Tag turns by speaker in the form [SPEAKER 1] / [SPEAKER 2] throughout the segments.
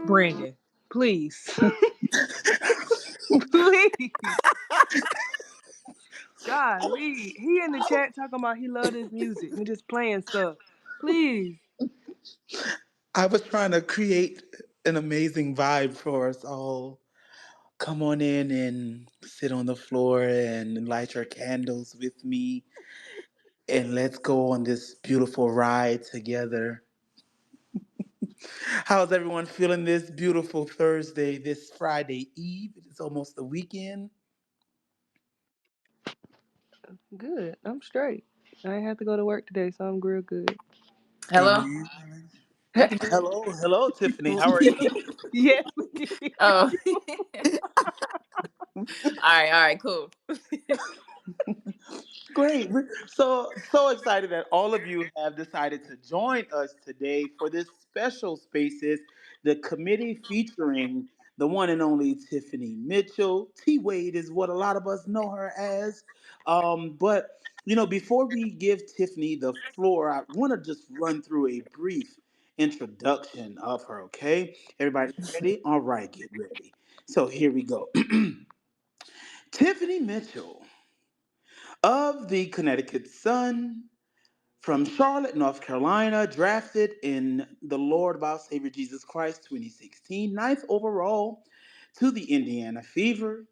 [SPEAKER 1] Brandon, please. Please. Golly. He in the chat talking about he love his music and just playing stuff. Please.
[SPEAKER 2] I was trying to create an amazing vibe for us all. Come on in and sit on the floor and light your candles with me, and let's go on this beautiful ride together. How's everyone feeling this beautiful Thursday, this Friday Eve? It's almost the weekend.
[SPEAKER 1] Good. I'm straight. I ain't have to go to work today, so I'm real good.
[SPEAKER 3] Hello.
[SPEAKER 2] Amen. I can hello, Tiffany. How are you?
[SPEAKER 1] Yes, we can hear
[SPEAKER 3] Oh,
[SPEAKER 1] you.
[SPEAKER 3] all right, cool.
[SPEAKER 2] Great. We're so excited that all of you have decided to join us today for this special spaces, the committee featuring the one and only Tiffany Mitchell. T Wade is what a lot of us know her as. But before we give Tiffany the floor, I want to just run through a brief introduction of her, okay? Everybody ready? All right, get ready. So here we go. Tiffany Mitchell of the Connecticut Sun, from Charlotte, North Carolina, drafted in the Lord of our Savior Jesus Christ 2016, ninth overall to the Indiana Fever.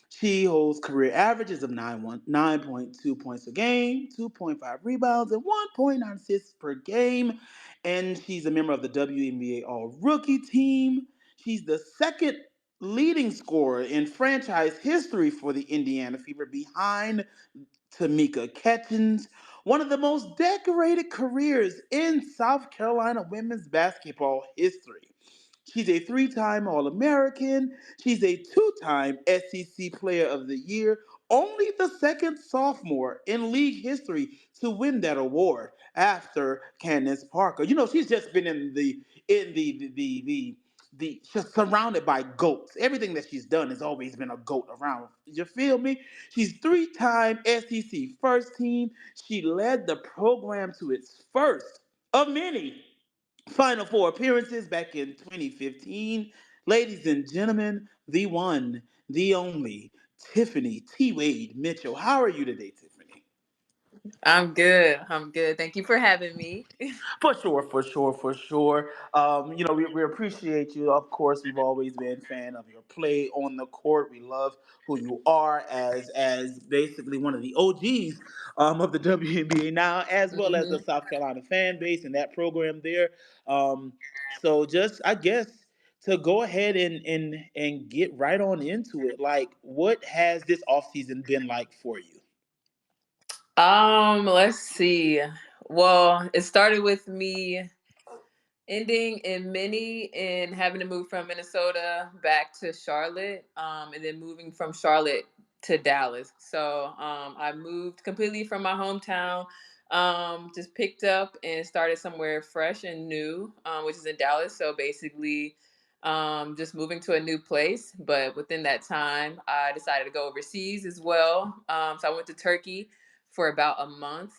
[SPEAKER 2] She holds career averages of 9.2 points a game, 2.5 rebounds, and 1.9 assists per game. And she's a member of the WNBA All Rookie team. She's the second leading scorer in franchise history for the Indiana Fever, behind Tamika Catchings, one of the most decorated careers in South Carolina women's basketball history. She's a three-time All-American. She's a two-time SEC Player of the Year, only the second sophomore in league history to win that award after Candace Parker. She's just been in the she's surrounded by goats. Everything that she's done has always been a goat around. You feel me? She's three-time SEC first team. She led the program to its first of many Final Four appearances back in 2015. Ladies and gentlemen, the one, the only, Tiffany T. Wade Mitchell. How are you today, Tiffany?
[SPEAKER 3] I'm good. I'm good. Thank you for having me.
[SPEAKER 2] For sure, for sure, for sure. We appreciate you. Of course, we've always been a fan of your play on the court. We love who you are as basically one of the OGs of the WNBA now, as well as the
[SPEAKER 3] hmm
[SPEAKER 2] South Carolina fan base and that program there. Um, so just I guess to go ahead and get right on into it, like what has this offseason been like for you?
[SPEAKER 3] Let's see. Well, it started with me ending in Minnie and having to move from Minnesota back to Charlotte, and then moving from Charlotte to Dallas. So I moved completely from my hometown, just picked up and started somewhere fresh and new, which is in Dallas. So basically, just moving to a new place. But within that time, I decided to go overseas as well. So I went to Turkey for about a month.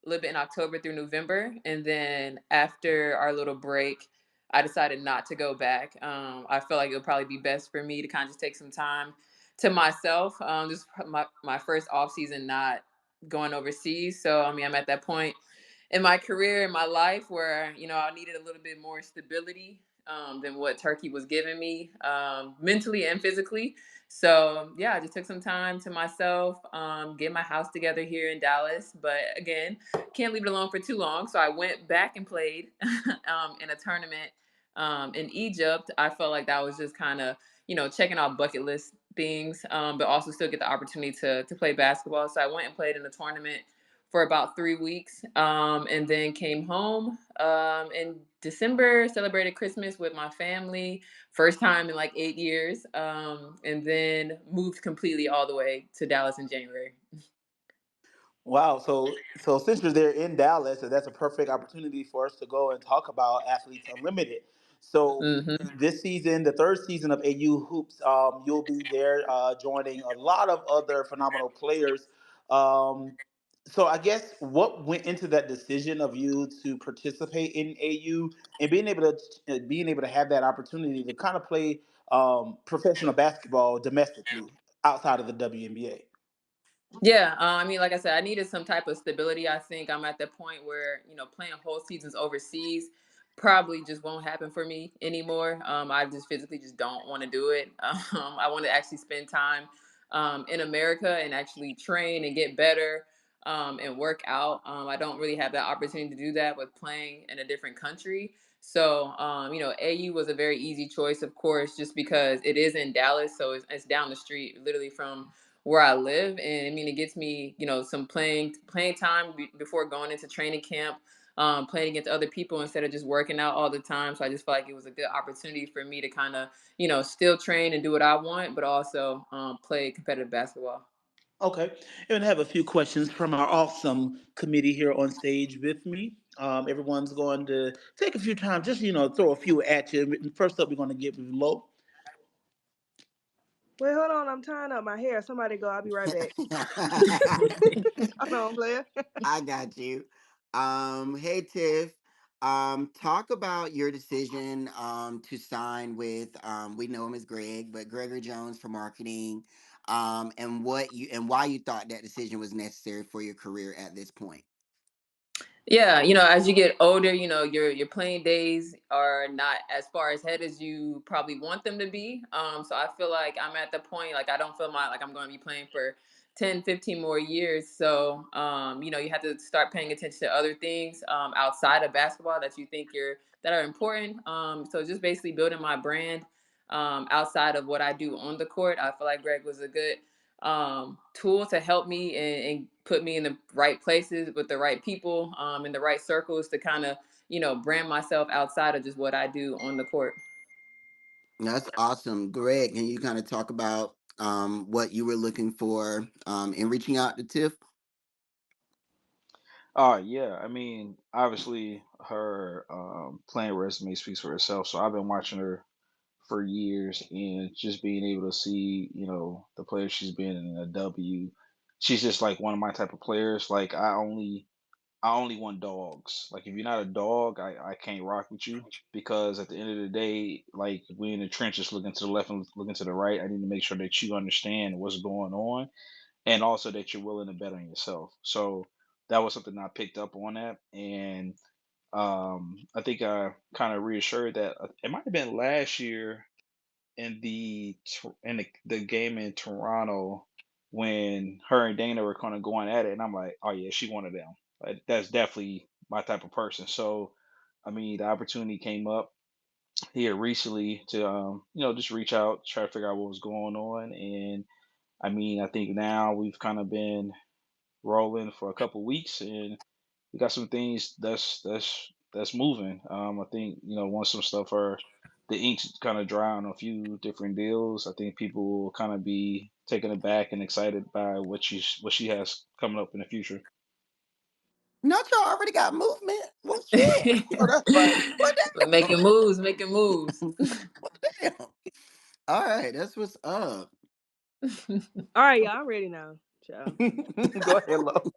[SPEAKER 3] A little bit in October through November, and then after our little break, I decided not to go back. I felt like it would probably be best for me to kind of just take some time to myself. Just my first off season, not going overseas. So I mean, I'm at that point in my career, in my life, where I needed a little bit more stability than what Turkey was giving me, mentally and physically. So yeah, I just took some time to myself, get my house together here in Dallas. But again, can't leave it alone for too long. So I went back and played in a tournament in Egypt. I felt like that was just kind of, checking off bucket list things, but also still get the opportunity to play basketball. So I went and played in a tournament for about 3 weeks, and then came home in December, celebrated Christmas with my family, first time in like 8 years, and then moved completely all the way to Dallas in January.
[SPEAKER 2] Wow. So since you're there in Dallas, that's a perfect opportunity for us to go and talk about Athletes Unlimited. So
[SPEAKER 3] hmm
[SPEAKER 2] this season, the third season of AU Hoops, you'll be there joining a lot of other phenomenal players. Um, So I guess what went into that decision of you to participate in AU and being able to have that opportunity to kind of play professional basketball domestically outside of the WNBA.
[SPEAKER 3] Yeah, I mean, like I said, I needed some type of stability. I think I'm at the point where playing whole seasons overseas probably just won't happen for me anymore. I just physically just don't want to do it. I want to actually spend time in America and actually train and get better and work out. I don't really have that opportunity to do that with playing in a different country. So, AU was a very easy choice, of course, just because it is in Dallas, so it's down the street, literally from where I live, and I mean it gets me, some playing time before going into training camp, playing against other people instead of just working out all the time. So I just felt like it was a good opportunity for me to kind of, still train and do what I want, but also play competitive basketball.
[SPEAKER 2] Okay, and I have a few questions from our awesome committee here on stage with me. Everyone's going to take a few time, just throw a few at you. First up, we're going to get with Low.
[SPEAKER 1] Wait, hold on. I'm tying up my hair. Somebody go. I'll be right back. Hold on, player.
[SPEAKER 4] I got you. Hey Tiff. Talk about your decision to sign with we know him as Greg, but Gregory Jones for marketing. And what you and why you thought that decision was necessary for your career at this point.
[SPEAKER 3] Yeah, as you get older, your playing days are not as far ahead as you probably want them to be. So I feel like I'm at the point, like I don't feel like I'm going to be playing for 10, 15 more years. So you have to start paying attention to other things outside of basketball that you think that are important. So just basically building my brand outside of what I do on the court. I feel like Greg was a good tool to help me and put me in the right places with the right people in the right circles to kind of brand myself outside of just what I do on the court.
[SPEAKER 4] That's awesome. Greg, can you kind of talk about what you were looking for in reaching out to Tiff?
[SPEAKER 5] Yeah. I mean, obviously, her playing resume speaks for herself. So I've been watching her for years, and just being able to see, the player she's been in a W. She's just like one of my type of players. Like I only want dogs. Like if you're not a dog, I can't rock with you because at the end of the day, like we in the trenches looking to the left and looking to the right. I need to make sure that you understand what's going on and also that you're willing to bet on yourself. So that was something I picked up on that, and I think I kind of reassured that it might have been last year in the game in Toronto when her and Dana were kind of going at it, and I'm like, oh yeah, she one of them. Like, that's definitely my type of person. So, I mean, the opportunity came up here recently to just reach out, try to figure out what was going on, and I mean, I think now we've kind of been rolling for a couple weeks, and we got some things that's moving. I think once some stuff are the ink's kind of dry on a few different deals. I think people will kind of be taken aback and excited by what she has coming up in the future.
[SPEAKER 4] Not y'all already got movement. Well, shit.
[SPEAKER 2] Oh, that's right.
[SPEAKER 4] Well,
[SPEAKER 3] Making moves, making moves.
[SPEAKER 4] damn. Well, damn. All right, that's what's up.
[SPEAKER 1] All right, y'all. I'm ready now. Ciao.
[SPEAKER 2] Go ahead, Low.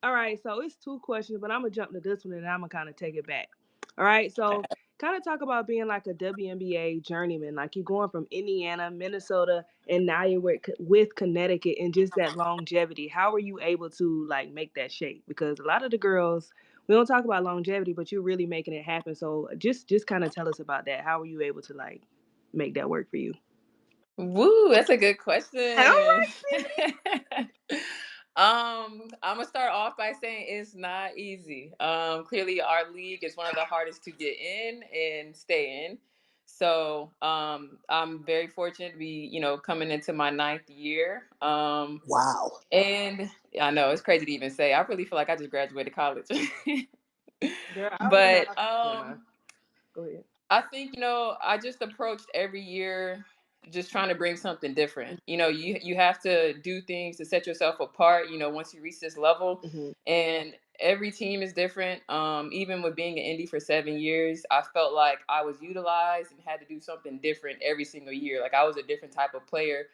[SPEAKER 1] All right, so it's two questions, but I'm gonna jump to this one and I'm gonna kind of take it back. All right, so kind of talk about being like a WNBA journeyman, like you're going from Indiana, Minnesota, and now you're with Connecticut, and just that longevity. How were you able to like make that shape? Because a lot of the girls, we don't talk about longevity, but you're really making it happen. So just kind of tell us about that. How were you able to like make that work for you?
[SPEAKER 3] Woo, that's a good
[SPEAKER 1] All
[SPEAKER 3] question.
[SPEAKER 1] right, Tiffany.
[SPEAKER 3] I'm gonna start off by saying it's not easy. Clearly, our league is one of the hardest to get in and stay in. So, I'm very fortunate to be, coming into my ninth year.
[SPEAKER 2] Wow.
[SPEAKER 3] And I know it's crazy to even say. I really feel like I just graduated college.
[SPEAKER 1] Girl, I was in
[SPEAKER 3] But
[SPEAKER 1] never mind. Go ahead.
[SPEAKER 3] I think I just approached every year just trying to bring something different. You have to do things to set yourself apart. Once you reach this level,
[SPEAKER 1] Hmm.
[SPEAKER 3] and every team is different. Even with being an indie for 7 years, I felt like I was utilized and had to do something different every single year. Like I was a different type of player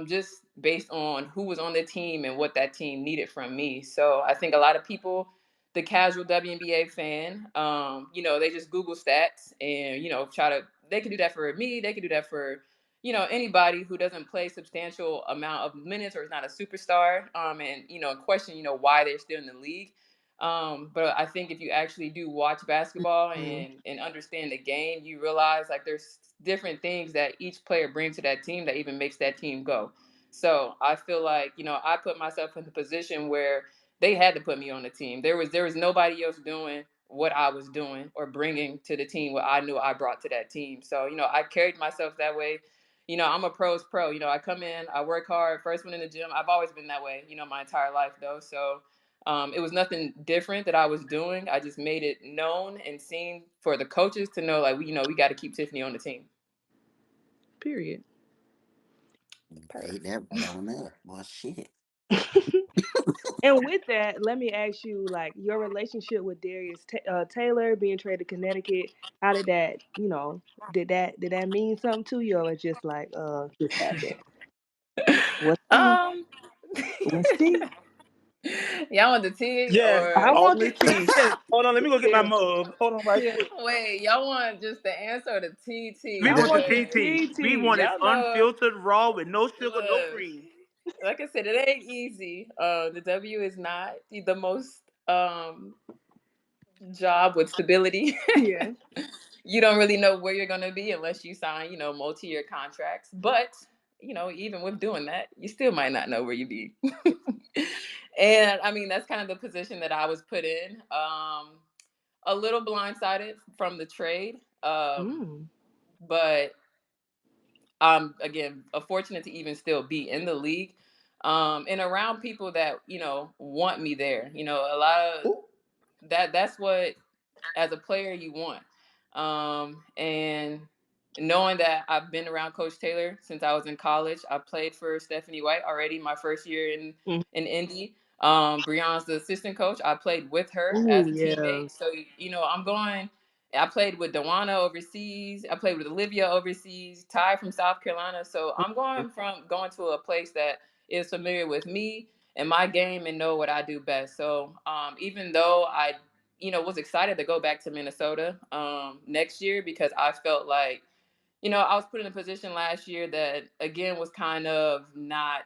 [SPEAKER 3] just based on who was on the team and what that team needed from me. So I think a lot of people, the casual WNBA fan, they just Google stats and, try to, they can do that for me. They can do that for, anybody who doesn't play substantial amount of minutes or is not a superstar, and, question, why they're still in the league. But I think if you actually do watch basketball
[SPEAKER 2] Mhm.
[SPEAKER 3] and understand the game, you realize like there's different things that each player brings to that team that even makes that team go. So I feel like, I put myself in the position where they had to put me on the team. There was nobody else doing what I was doing or bringing to the team what I knew I brought to that team. So, I carried myself that way. I'm a pro's pro. I come in, I work hard, first one in the gym. I've always been that way, my entire life though. So it was nothing different that I was doing. I just made it known and seen for the coaches to know, like, we got to keep Tiffany on the team.
[SPEAKER 1] Period.
[SPEAKER 4] Ain't that blown up? Well, shit.
[SPEAKER 1] And with that, let me ask you, like, your relationship with Taylor being traded to Connecticut. How did that, did that mean something to you, or just like, just happened? What's tea?
[SPEAKER 3] um,
[SPEAKER 1] What's tea?
[SPEAKER 3] y'all want the tea
[SPEAKER 2] Yes,
[SPEAKER 1] I
[SPEAKER 3] or
[SPEAKER 1] want the
[SPEAKER 2] only
[SPEAKER 1] tea.
[SPEAKER 2] yes. Hold on, let me go get my
[SPEAKER 1] Yeah,
[SPEAKER 2] mug. Hold on right
[SPEAKER 1] yeah.
[SPEAKER 2] quick.
[SPEAKER 3] wait? Y'all want just the answer or the
[SPEAKER 2] We
[SPEAKER 3] TT?
[SPEAKER 1] I
[SPEAKER 2] want the
[SPEAKER 1] want the
[SPEAKER 3] Because
[SPEAKER 2] TT.
[SPEAKER 1] tea
[SPEAKER 2] We
[SPEAKER 1] tea.
[SPEAKER 2] want it
[SPEAKER 3] y'all know,
[SPEAKER 2] unfiltered, raw, with no sugar, no
[SPEAKER 3] look,
[SPEAKER 2] cream.
[SPEAKER 3] like I said, it ain't easy. The W is not the most job with stability.
[SPEAKER 1] Yeah.
[SPEAKER 3] You don't really know where you're going to be unless you sign, multi-year contracts. But, even with doing that, you still might not know where you be. And I mean, that's kind of the position that I was put in. A little blindsided from the trade.
[SPEAKER 1] Mm.
[SPEAKER 3] But I'm, again, fortunate to even still be in the league. And around people that, want me there. A lot of that's what as a player you want. And knowing that I've been around Coach Taylor since I was in college, I played for Stephanie White already my first year
[SPEAKER 1] Mm.
[SPEAKER 3] in Indy. Breon's the assistant coach. I played with her as
[SPEAKER 1] Ooh,
[SPEAKER 3] a
[SPEAKER 1] yeah.
[SPEAKER 3] teammate. So, I'm going. I played with Dewana overseas. I played with Olivia overseas. Ty from South Carolina. So I'm going to a place that is familiar with me and my game and know what I do best. So even though I was excited to go back to Minnesota next year because I felt like, I was put in a position last year that again was kind of not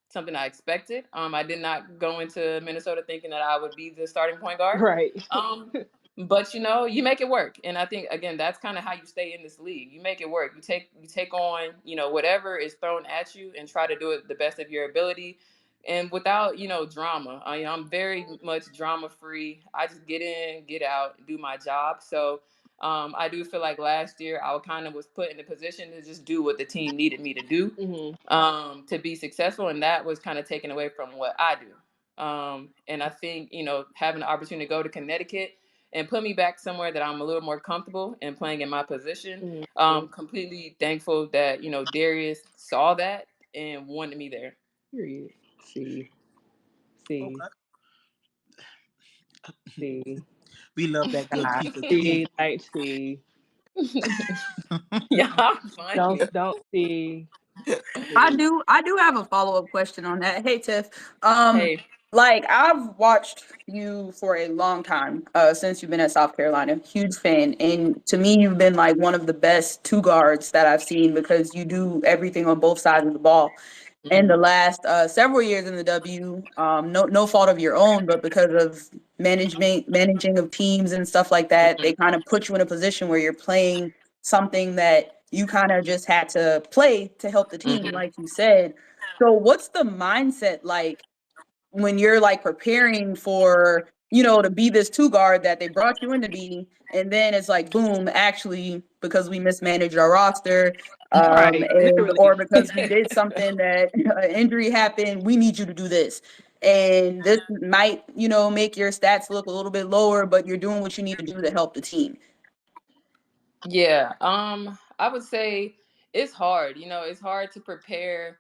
[SPEAKER 3] something I expected. I did not go into Minnesota thinking that I would be the starting point guard.
[SPEAKER 1] Right.
[SPEAKER 3] Um, but you make it work, and I think again that's kind of how you stay in this league. You make it work. You take on whatever is thrown at you and try to do it the best of your ability, and without drama. I'm very much drama free. I just get in, get out, do my job. So I do feel like last year I kind of was put in a position to just do what the team needed me to do
[SPEAKER 1] Hmm.
[SPEAKER 3] to be successful, and that was kind of taken away from what I do. And I think having the opportunity to go to Connecticut and put me back somewhere that I'm a little more comfortable and playing in my position.
[SPEAKER 1] Hmm.
[SPEAKER 3] Completely thankful that Darius saw that and wanted me there.
[SPEAKER 1] Period. See, see,
[SPEAKER 2] Okay.
[SPEAKER 1] see,
[SPEAKER 2] We love that good piece of tea.
[SPEAKER 1] see, like, see.
[SPEAKER 3] Yeah,
[SPEAKER 1] Don't,
[SPEAKER 3] funny.
[SPEAKER 1] don't see,
[SPEAKER 6] I
[SPEAKER 1] see.
[SPEAKER 6] do I do have a follow-up question on that. Hey Tiff. Um
[SPEAKER 3] Hey.
[SPEAKER 6] like I've watched you for a long time, since you've been at South Carolina. Huge fan. And to me you've been like one of the best two guards that I've seen because you do everything on both sides of the ball. In
[SPEAKER 3] Mhm.
[SPEAKER 6] the last several years in the W, no fault of your own, but because of managing of teams and stuff like that,
[SPEAKER 3] Mhm.
[SPEAKER 6] they kind of put you in a position where you're playing something that you kind of just had to play to help the team,
[SPEAKER 3] Mhm.
[SPEAKER 6] like you said. So, what's the mindset like when you're like preparing for, to be this two guard that they brought you in to be, and then it's like boom, actually because we mismanaged our roster,
[SPEAKER 1] Right.
[SPEAKER 6] and or
[SPEAKER 1] Literally.
[SPEAKER 6] because we did something that injury happened, we need you to do this. And this might, make your stats look a little bit lower, but you're doing what you need to do to help the team.
[SPEAKER 3] Yeah. I would say it's hard. It's hard to prepare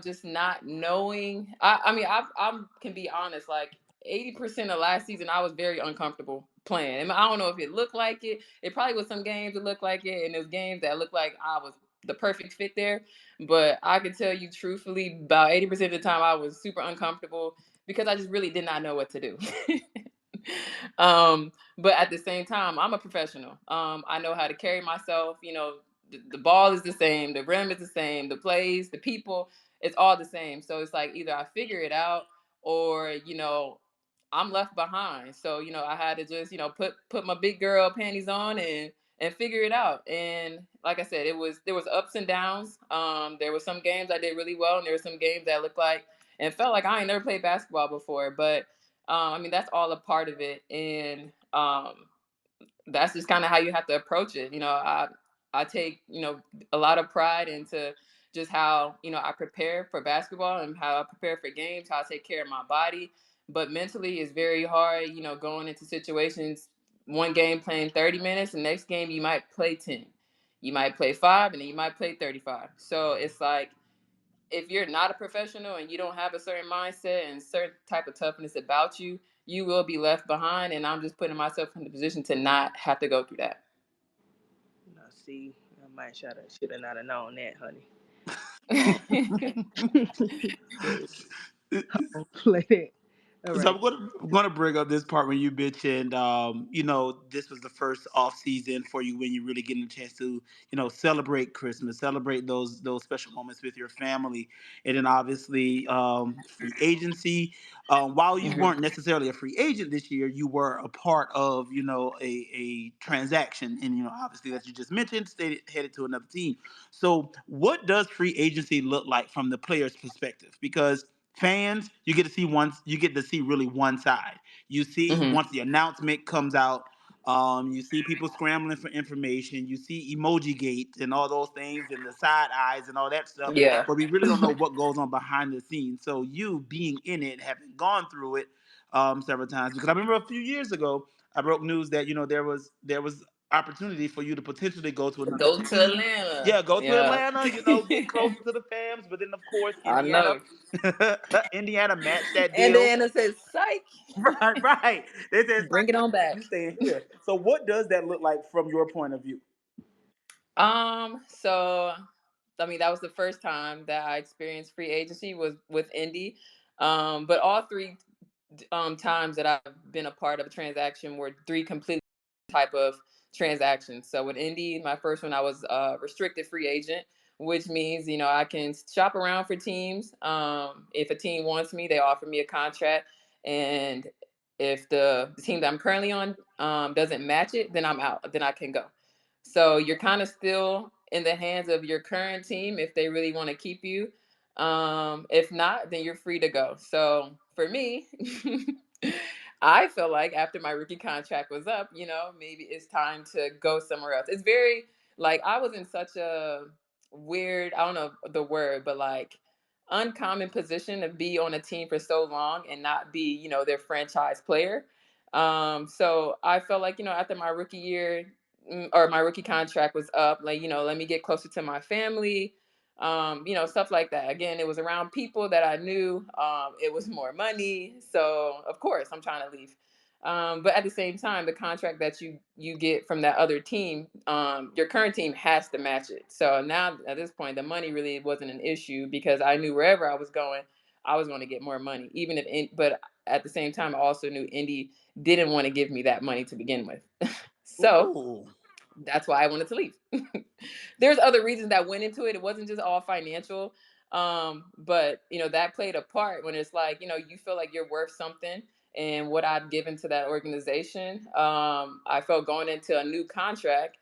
[SPEAKER 3] just not knowing. I mean, I can be honest. Like 80% of last season, I was very uncomfortable playing. And I don't know if it looked like it. It probably was some games that looked like it, and there's games that looked like I was the perfect fit there. But I can tell you truthfully, about 80% of the time, I was super uncomfortable because I just really did not know what to do. But at the same time, I'm a professional. I know how to carry myself. The ball is the same, the rim is the same, the plays, the people, it's all the same. So it's like either I figure it out or I'm left behind. So I had to just put my big girl panties on and figure it out. And like I said, there was ups and downs. There were some games I did really well, and there were some games that looked like and felt like I ain't never played basketball before. But I mean, that's all a part of it, and that's just kind of how you have to approach it. I take a lot of pride into just how I prepare for basketball and how I prepare for games, how I take care of my body. But mentally, it's very hard. Going into situations, one game playing 30 minutes, the next game you might play 10, you might play 5, and then you might play 35. So it's like if you're not a professional and you don't have a certain mindset and certain type of toughness about you, you will be left behind. And I'm just putting myself in the position to not have to go through that.
[SPEAKER 1] No, see, I might should have not have known that, honey. Sis, don't play that. All
[SPEAKER 2] So
[SPEAKER 1] right.
[SPEAKER 2] I'm gonna bring up this part when you mentioned, this was the first off season for you when you really getting a chance to, celebrate Christmas, celebrate those special moments with your family, and then obviously free agency. While you
[SPEAKER 3] Mhm.
[SPEAKER 2] weren't necessarily a free agent this year, you were a part of, a transaction, and obviously that you just mentioned, stated headed to another team. So, what does free agency look like from the player's perspective? Because fans, you get to see really one side. You see
[SPEAKER 3] Mhm.
[SPEAKER 2] once the announcement comes out, you see people scrambling for information. You see emoji gate and all those things and the side eyes and all that stuff.
[SPEAKER 3] Yeah.
[SPEAKER 2] But we really don't know what goes on behind the scenes. So you being in it, having gone through it several times, because I remember a few years ago I broke news that there was opportunity for you to potentially go to another
[SPEAKER 3] Go to
[SPEAKER 2] team.
[SPEAKER 3] Atlanta.
[SPEAKER 2] Yeah, go to
[SPEAKER 3] Yeah.
[SPEAKER 2] Atlanta, get closer to the fams. But then, of course,
[SPEAKER 3] I
[SPEAKER 2] Indiana
[SPEAKER 3] know.
[SPEAKER 2] Indiana matched that
[SPEAKER 3] And
[SPEAKER 2] deal.
[SPEAKER 3] then it says, psych,
[SPEAKER 2] Right, right. They said,
[SPEAKER 3] bring it on
[SPEAKER 2] you
[SPEAKER 3] back.
[SPEAKER 2] staying here. So what does that look like from your point of view?
[SPEAKER 3] So I mean that was the first time that I experienced free agency was with Indy. But all three times that I've been a part of a transaction were three completely type of transactions. So with Indy, my first one, I was a restricted free agent, which means I can shop around for teams. If a team wants me, they offer me a contract, and if the team that I'm currently on doesn't match it, then I'm out. Then I can go. So you're kind of still in the hands of your current team if they really want to keep you. If not, then you're free to go. So for me, I feel like after my rookie contract was up, maybe it's time to go somewhere else. It's very like I was in such a weird, I don't know the word, but like uncommon position to be on a team for so long and not be, their franchise player. So I felt like, after my rookie year or my rookie contract was up, like, let me get closer to my family, stuff like that. Again, it was around people that I knew. It was more money, so of course I'm trying to leave. But at the same time, the contract that you get from that other team, your current team has to match it. So now at this point, the money really wasn't an issue because I knew wherever I was going to get more money. But at the same time, I also knew Indy didn't want to give me that money to begin with. So
[SPEAKER 2] Ooh.
[SPEAKER 3] that's why I wanted to leave. There's other reasons that went into it. It wasn't just all financial. But that played a part when it's like, you feel like you're worth something. And what I'd given to that organization, I felt going into a new contract,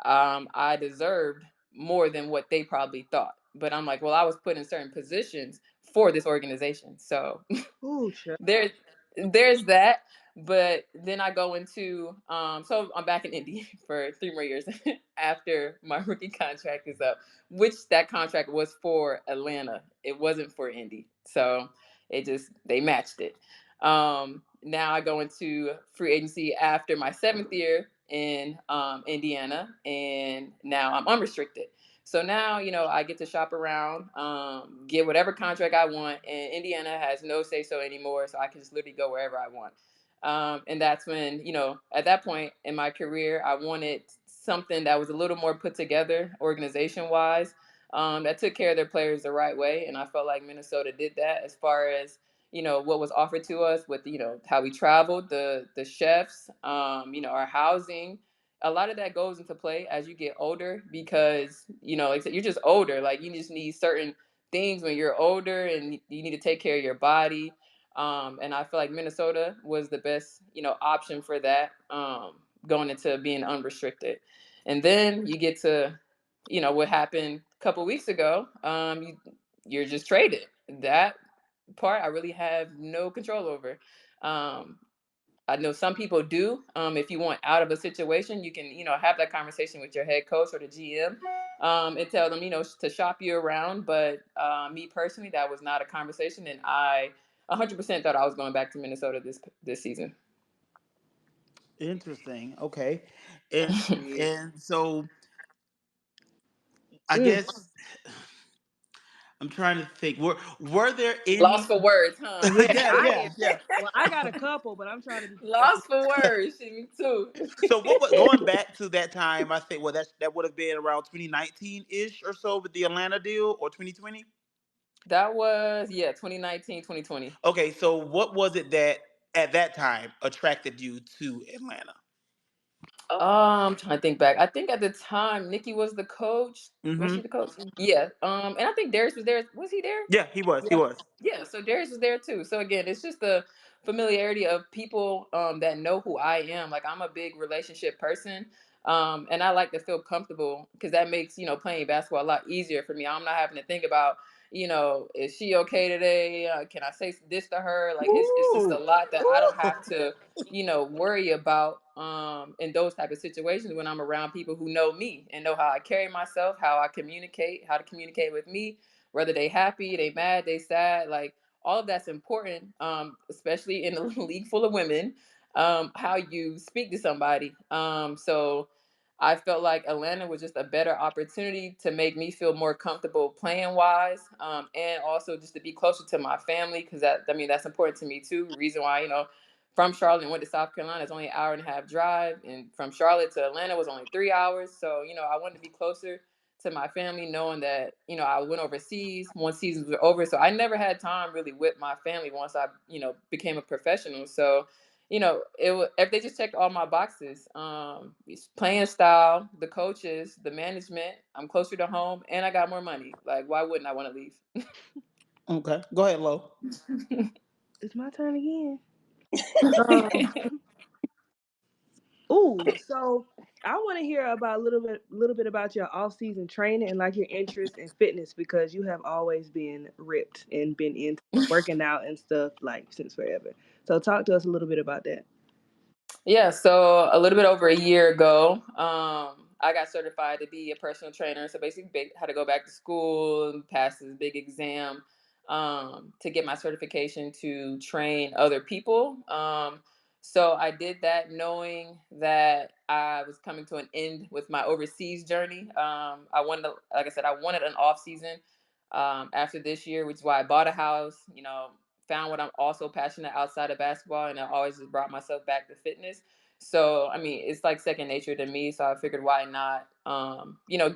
[SPEAKER 3] I deserved more than what they probably thought. But I'm like, well, I was put in certain positions for this organization. So
[SPEAKER 1] Ooh, child.
[SPEAKER 3] there there's that. But then I go into so I'm back in Indy for 3 more years after my rookie contract is up, which that contract was for Atlanta. It wasn't for Indy. So they matched it. Now I go into free agency after my 7th year in Indiana, and now I'm unrestricted. So now, I get to shop around, get whatever contract I want, and Indiana has no say so anymore. So I can just literally go wherever I want. And that's when, at that point in my career, I wanted something that was a little more put together organization wise, that took care of their players the right way. And I felt like Minnesota did that as far as, what was offered to us with, how we traveled, the chefs, our housing. A lot of that goes into play as you get older because, like I said, you're just older. Like you just need certain things when you're older and you need to take care of your body. And I feel like Minnesota was the best, option for that, going into being unrestricted. And then you get to, what happened a couple weeks ago. You're just traded. That part I really have no control over. Um, I know some people do. If you want out of a situation, you can, have that conversation with your head coach or the GM, and tell them, to shop you around. But me personally, that was not a conversation, and I 100% thought I was going back to Minnesota this season.
[SPEAKER 2] Interesting. Okay. And so I
[SPEAKER 1] Mm.
[SPEAKER 2] guess I'm trying to think. Were there
[SPEAKER 3] Lost
[SPEAKER 2] any?
[SPEAKER 3] for words, huh?
[SPEAKER 1] Yeah,
[SPEAKER 2] Yeah,
[SPEAKER 1] I
[SPEAKER 2] yeah,
[SPEAKER 1] am.
[SPEAKER 2] yeah.
[SPEAKER 1] Well, I got a couple, but I'm trying to be careful.
[SPEAKER 3] Lost for words. Shit, me too.
[SPEAKER 2] So what was going back to that time? I think well that would have been around 2019 ish or so with the Atlanta deal or 2020.
[SPEAKER 3] That was, yeah, 2019, 2020.
[SPEAKER 2] Okay, so what was it that at that time attracted you to Atlanta?
[SPEAKER 3] I'm trying to think back. I think at the time Nikki was the coach. Was she
[SPEAKER 2] Mm-hmm.
[SPEAKER 3] the coach? Yeah. And I think Darius was there. Was he there?
[SPEAKER 2] Yeah, he was. He
[SPEAKER 3] Yeah.
[SPEAKER 2] was.
[SPEAKER 3] Yeah. So Darius was there too. So again, it's just the familiarity of people that know who I am. Like I'm a big relationship person. And I like to feel comfortable because that makes, playing basketball a lot easier for me. I'm not having to think about, is she okay today? Can I say this to her? Like it's just a
[SPEAKER 2] Woo!
[SPEAKER 3] lot that I don't have
[SPEAKER 2] Woo!
[SPEAKER 3] to, worry about in those type of situations when I'm around people who know me and know how I carry myself, how I communicate, how to communicate with me, whether they happy, they mad, they sad, like all of that's important, especially in a league full of women, how you speak to somebody. So I felt like Atlanta was just a better opportunity to make me feel more comfortable playing wise, and also just to be closer to my family because that's important to me too. Reason why from Charlotte and went to South Carolina is only an hour and a half drive, and from Charlotte to Atlanta was only 3 hours. So I wanted to be closer to my family, knowing that I went overseas once seasons were over. So I never had time really with my family once I became a professional. So if they just checked all my boxes, playing style, the coaches, the management, I'm closer to home, and I got more money. Like, why wouldn't I want to leave?
[SPEAKER 2] Okay, go ahead, Lo.
[SPEAKER 1] It's my turn again. Um. Ooh. So I want to hear about a little bit about your off-season training and like your interest in fitness because you have always been ripped and been into working out and stuff like since forever. So talk to us a little bit about that.
[SPEAKER 3] Yeah, so a little bit over a year ago, I got certified to be a personal trainer. So basically, had to go back to school and pass this big exam, to get my certification to train other people. So I did that knowing that I was coming to an end with my overseas journey. I wanted, like I said, I wanted an off season after this year, which is why I bought a house. Found what I'm also passionate outside of basketball, and I always just brought myself back to fitness. So I mean, it's like second nature to me. So I figured, why not,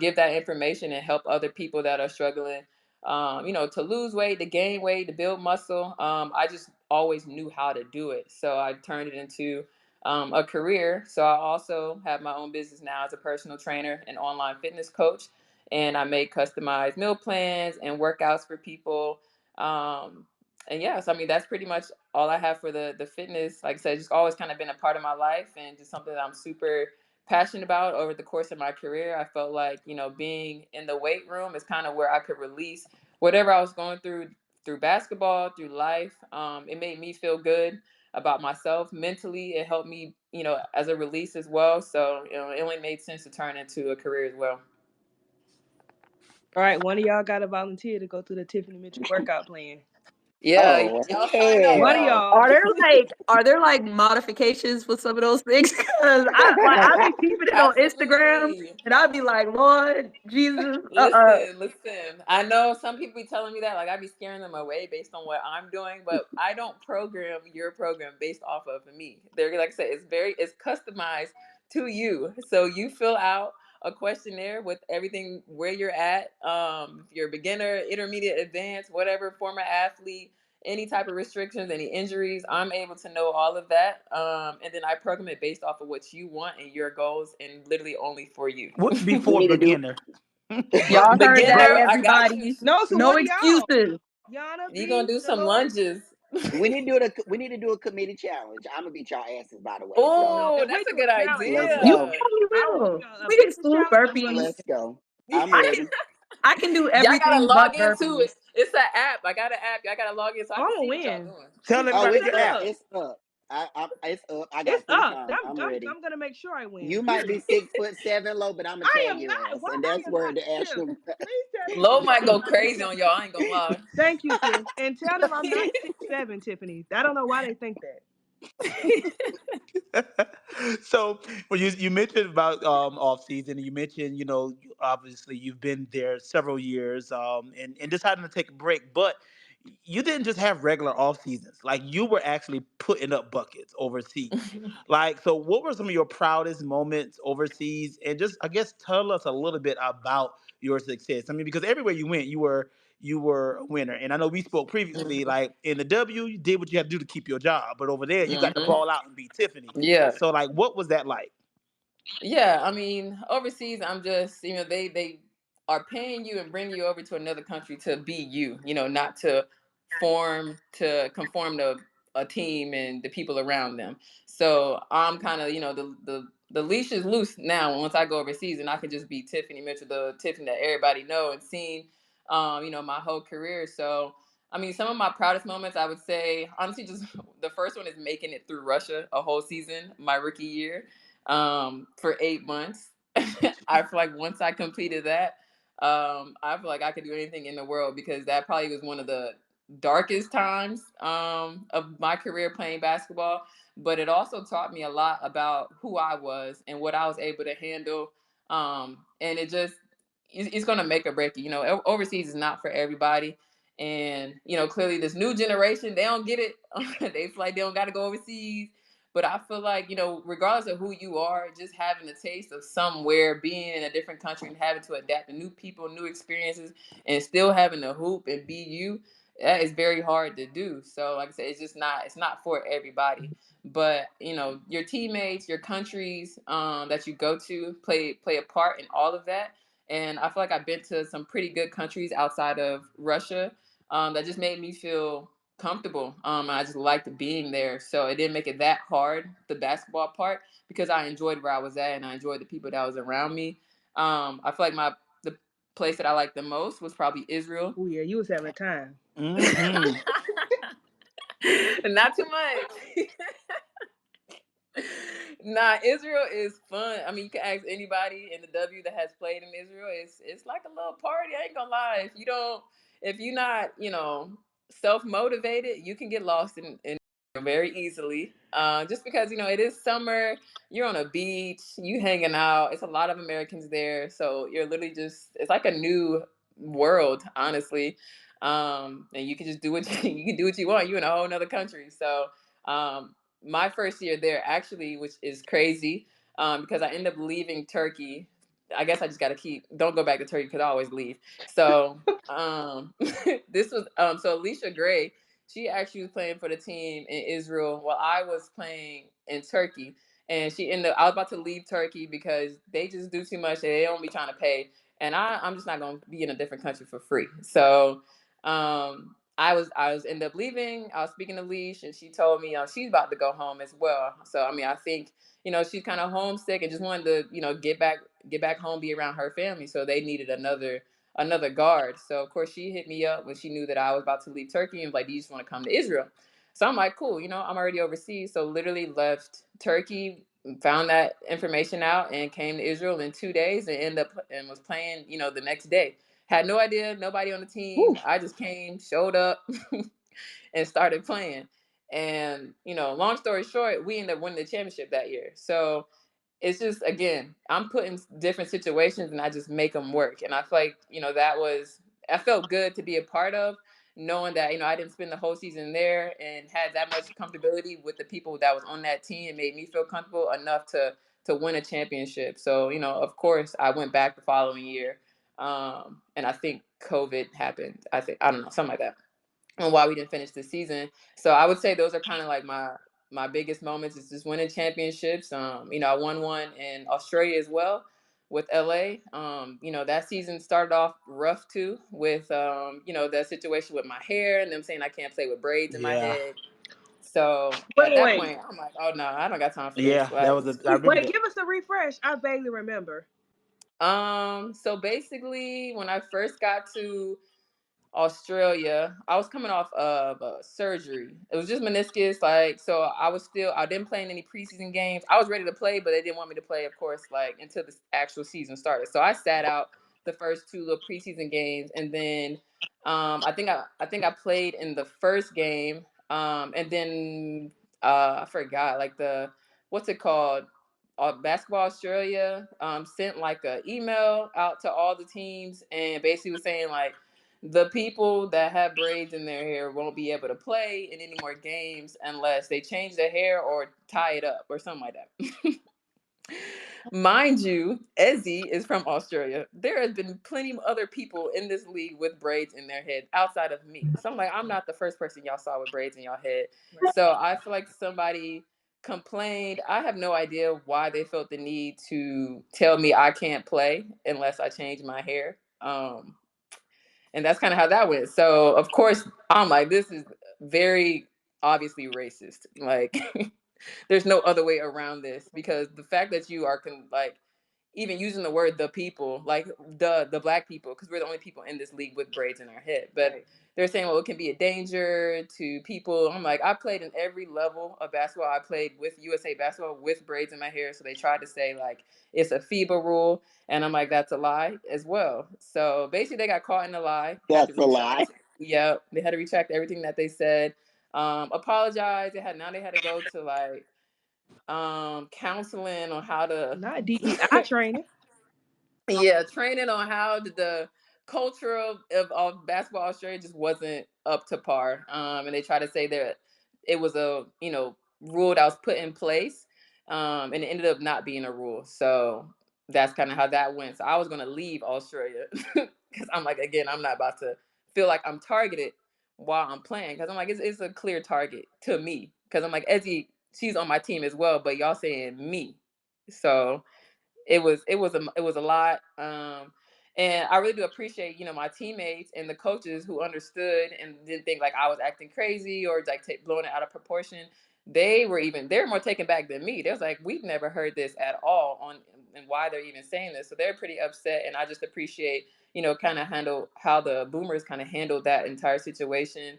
[SPEAKER 3] give that information and help other people that are struggling, to lose weight, to gain weight, to build muscle. I just always knew how to do it, so I turned it into a career. So I also have my own business now as a personal trainer and online fitness coach, and I make customized meal plans and workouts for people. Um, and yeah, so I mean that's pretty much all I have for the fitness. Like I said, just always kind of been a part of my life and just something that I'm super passionate about over the course of my career. I felt like, being in the weight room is kind of where I could release whatever I was going through basketball, through life. It made me feel good about myself mentally. It helped me, as a release as well. So, it only made sense to turn into a career as well.
[SPEAKER 1] All right, one of y'all got to volunteer to go through the Tiffany Mitchell workout plan.
[SPEAKER 3] Yeah,
[SPEAKER 6] Oh
[SPEAKER 3] y'all sign up,
[SPEAKER 1] One of
[SPEAKER 6] hell!
[SPEAKER 3] y'all.
[SPEAKER 1] y'all.
[SPEAKER 6] Are there like modifications with some of those things? Because I be keeping it on Instagram
[SPEAKER 3] Absolutely.
[SPEAKER 6] and I'd be like, Lord Jesus,
[SPEAKER 3] Listen. I know some people be telling me that, like I be scaring them away based on what I'm doing, but I don't program your program based off of me. They're like I said, it's customized to you. So you fill out a questionnaire with everything where you're at. If you're a beginner, intermediate, advanced, whatever, former athlete, any type of restrictions, any injuries, I'm able to know all of that. And then I program it based off of what you want and your goals, and literally only for you.
[SPEAKER 2] What
[SPEAKER 4] We
[SPEAKER 2] before
[SPEAKER 4] need to do
[SPEAKER 2] beginner?
[SPEAKER 6] Y'all heard that,
[SPEAKER 3] Beginner, I got you.
[SPEAKER 6] everybody.
[SPEAKER 1] No, so
[SPEAKER 6] No
[SPEAKER 1] what do y'all?
[SPEAKER 6] excuses.
[SPEAKER 1] Yana
[SPEAKER 3] You gonna
[SPEAKER 1] B,
[SPEAKER 3] do some
[SPEAKER 1] Dolores.
[SPEAKER 3] lunges.
[SPEAKER 4] we need to do a committee challenge. I'm gonna beat y'all asses, by the way.
[SPEAKER 1] Oh
[SPEAKER 4] So
[SPEAKER 1] no,
[SPEAKER 3] Oh,
[SPEAKER 1] if we
[SPEAKER 3] that's a
[SPEAKER 1] do a
[SPEAKER 3] good
[SPEAKER 1] challenge, I'm
[SPEAKER 4] let's
[SPEAKER 6] You
[SPEAKER 1] with.
[SPEAKER 4] go.
[SPEAKER 3] idea.
[SPEAKER 1] I
[SPEAKER 6] probably
[SPEAKER 1] will do
[SPEAKER 6] will.
[SPEAKER 1] a
[SPEAKER 6] We can
[SPEAKER 1] fitness
[SPEAKER 6] do
[SPEAKER 1] challenge. I'm with.
[SPEAKER 6] burpees.
[SPEAKER 4] Let's go. I'm
[SPEAKER 6] I can
[SPEAKER 4] ready.
[SPEAKER 6] I can do
[SPEAKER 3] Y'all gotta
[SPEAKER 6] everything
[SPEAKER 3] log
[SPEAKER 6] but
[SPEAKER 3] into
[SPEAKER 6] burpees.
[SPEAKER 3] it. It's an app. I got an app. Y'all gotta log in so I
[SPEAKER 1] I'm
[SPEAKER 3] can
[SPEAKER 1] gonna
[SPEAKER 3] see what y'all
[SPEAKER 1] win.
[SPEAKER 3] doing.
[SPEAKER 2] Tell
[SPEAKER 4] Oh,
[SPEAKER 2] everybody
[SPEAKER 1] Put
[SPEAKER 2] to
[SPEAKER 4] it's
[SPEAKER 2] get
[SPEAKER 1] that
[SPEAKER 4] up.
[SPEAKER 2] app.
[SPEAKER 1] up.
[SPEAKER 4] It's up. I it's up. I
[SPEAKER 1] It's
[SPEAKER 4] got three
[SPEAKER 1] up.
[SPEAKER 4] times. I'm ready.
[SPEAKER 1] I'm gonna make sure I win.
[SPEAKER 4] You might be 6'7" low, but I'm gonna
[SPEAKER 1] I
[SPEAKER 4] tag
[SPEAKER 1] am
[SPEAKER 4] your
[SPEAKER 1] not.
[SPEAKER 4] ass,
[SPEAKER 1] Why
[SPEAKER 4] and
[SPEAKER 1] I
[SPEAKER 4] that's
[SPEAKER 1] am
[SPEAKER 4] where
[SPEAKER 1] not,
[SPEAKER 4] the
[SPEAKER 1] Tiff.
[SPEAKER 4] actual.
[SPEAKER 1] Please tell these
[SPEAKER 3] Low
[SPEAKER 1] people
[SPEAKER 3] might
[SPEAKER 1] I'm
[SPEAKER 3] go
[SPEAKER 1] not.
[SPEAKER 3] crazy on y'all. I ain't gonna lie.
[SPEAKER 1] Thank you, Tiff, and tell them I'm not 6'7", Tiffany. I don't know why they think that.
[SPEAKER 2] So, well, you mentioned about off season. You mentioned, obviously you've been there several years, and deciding to take a break, but you didn't just have regular off seasons. Like, you were actually putting up buckets overseas. Like, so what were some of your proudest moments overseas? And just, I guess, tell us a little bit about your success. I mean, because everywhere you went, you were a winner. And I know we spoke previously,
[SPEAKER 3] Mhm.
[SPEAKER 2] like in the W, you did what you had to do to keep your job. But over there, you got to
[SPEAKER 3] Mhm.
[SPEAKER 2] ball out and beat Tiffany.
[SPEAKER 3] Yeah.
[SPEAKER 2] So, like, what was that like?
[SPEAKER 3] Yeah, I mean, overseas, I'm just, they are paying you and bringing you over to another country to be you, not to conform to a team and the people around them. So I'm kind of, the leash is loose now. Once I go overseas, and I can just be Tiffany Mitchell, the Tiffany that everybody know and seen, my whole career. So I mean, some of my proudest moments, I would say, honestly, just the first one is making it through Russia a whole season, my rookie year, for 8 months. I feel like once I completed that, I feel like I could do anything in the world, because that probably was one of the darkest times of my career playing basketball. But it also taught me a lot about who I was and what I was able to handle. And it's going to make or break you. Overseas is not for everybody. And, clearly this new generation, they don't get it. They feel like they don't got to go overseas. But I feel like, regardless of who you are, just having a taste of somewhere, being in a different country and having to adapt to new people, new experiences, and still having to hoop and be you, that is very hard to do. So, like I said, it's not for everybody. But, your teammates, your countries that you go to play a part in all of that. And I feel like I've been to some pretty good countries outside of Russia, that just made me feel comfortable. I just liked being there, so it didn't make it that hard, the basketball part, because I enjoyed where I was at and I enjoyed the people that was around me. I feel like the place that I liked the most was probably Israel.
[SPEAKER 1] Oh yeah, you was having a time.
[SPEAKER 2] Mm-hmm.
[SPEAKER 3] Not too much. Nah, Israel is fun. I mean, you can ask anybody in the W that has played in Israel. It's like a little party. I ain't gonna lie. If you're not, self motivated, you can get lost in very easily. Just because it is summer, you're on a beach, you hanging out. It's a lot of Americans there, so you're literally it's like a new world, honestly. And you can just do what you can do what you want. You in a whole nother country, so. My first year there, actually, which is crazy, because I ended up leaving Turkey. I guess I just got to don't go back to Turkey because I always leave. So this was so Alicia Gray, she actually was playing for the team in Israel while I was playing in Turkey. And I was about to leave Turkey because they just do too much. They don't be trying to pay. And I'm just not going to be in a different country for free. So I was end up leaving. I was speaking to Leash, and she told me she's about to go home as well. So I mean, I think she's kind of homesick and just wanted to get back home, be around her family. So they needed another guard. So of course she hit me up when she knew that I was about to leave Turkey and was like, "Do you just want to come to Israel?" So I'm like, "Cool." I'm already overseas, so literally left Turkey, found that information out, and came to Israel in 2 days, and ended up and was playing the next day. Had no idea, nobody on the team.
[SPEAKER 1] Woo.
[SPEAKER 3] I just came, showed up, and started playing. And, long story short, we ended up winning the championship that year. So it's just, again, I'm put in different situations and I just make them work. And I feel like, I felt good to be a part of, knowing that, I didn't spend the whole season there and had that much comfortability with the people that was on that team. It made me feel comfortable enough to to win a championship. So, of course, I went back the following year. And I think COVID happened. I don't know, something like that, and why we didn't finish the season. So I would say those are kind of like my biggest moments is just winning championships. I won one in Australia as well with LA. That season started off rough too with that situation with my hair and them saying I can't play with braids in my
[SPEAKER 2] Yeah.
[SPEAKER 3] head. So at
[SPEAKER 1] Wait,
[SPEAKER 3] that
[SPEAKER 1] wait,
[SPEAKER 3] point, I'm like, oh no, I don't got time for this.
[SPEAKER 2] Yeah, that
[SPEAKER 3] Like,
[SPEAKER 2] was a. I remember
[SPEAKER 1] wait.
[SPEAKER 2] that.
[SPEAKER 1] Give us a refresh. I vaguely remember.
[SPEAKER 3] so basically, when I first got to Australia, I was coming off of surgery. It was just meniscus. Like, so I didn't play in any preseason games. I was ready to play, but they didn't want me to play, of course, like until the actual season started. So I sat out the first two little preseason games, and then I think I played in the first game, and then I forgot like the what's it called. Basketball Australia sent like a email out to all the teams and basically was saying like the people that have braids in their hair won't be able to play in any more games unless they change their hair or tie it up or something like that. Mind you, Ezzy is from Australia. There has been plenty of other people in this league with braids in their head outside of me. So I'm like, I'm not the first person y'all saw with braids in y'all head. So I feel like somebody complained. I have no idea why they felt the need to tell me I can't play unless I change my hair. And that's kind of how that went. So of course, I'm like, this is very obviously racist. Like, there's no other way around this because the fact that you are like even using the word the people, like the black people, because we're the only people in this league with braids in our head. But
[SPEAKER 1] Right.
[SPEAKER 3] they're saying, well, it can be a danger to people. I'm like, I played in every level of basketball. I played with USA basketball with braids in my hair. So they tried to say like it's a FIBA rule. And I'm like, that's a lie as well. So basically they got caught in a lie, had to
[SPEAKER 4] That's a lie.
[SPEAKER 3] retract. Yeah, they had to retract everything that they said. Apologize. They had to go to like counseling on how to
[SPEAKER 1] Not DEI training.
[SPEAKER 3] yeah, training on how the culture of basketball Australia just wasn't up to par. And they try to say that it was a rule that was put in place, and it ended up not being a rule. So that's kind of how that went. So I was gonna leave Australia because I'm like, again, I'm not about to feel like I'm targeted while I'm playing because I'm like, it's a clear target to me because I'm like, Ezzy, she's on my team as well, but y'all saying me, so it was a lot. And I really do appreciate my teammates and the coaches who understood and didn't think like I was acting crazy or like blowing it out of proportion. They're more taken back than me. They was like, we've never heard this at all on and why they're even saying this. So they're pretty upset, and I just appreciate kind of handle how the boomers kind of handled that entire situation.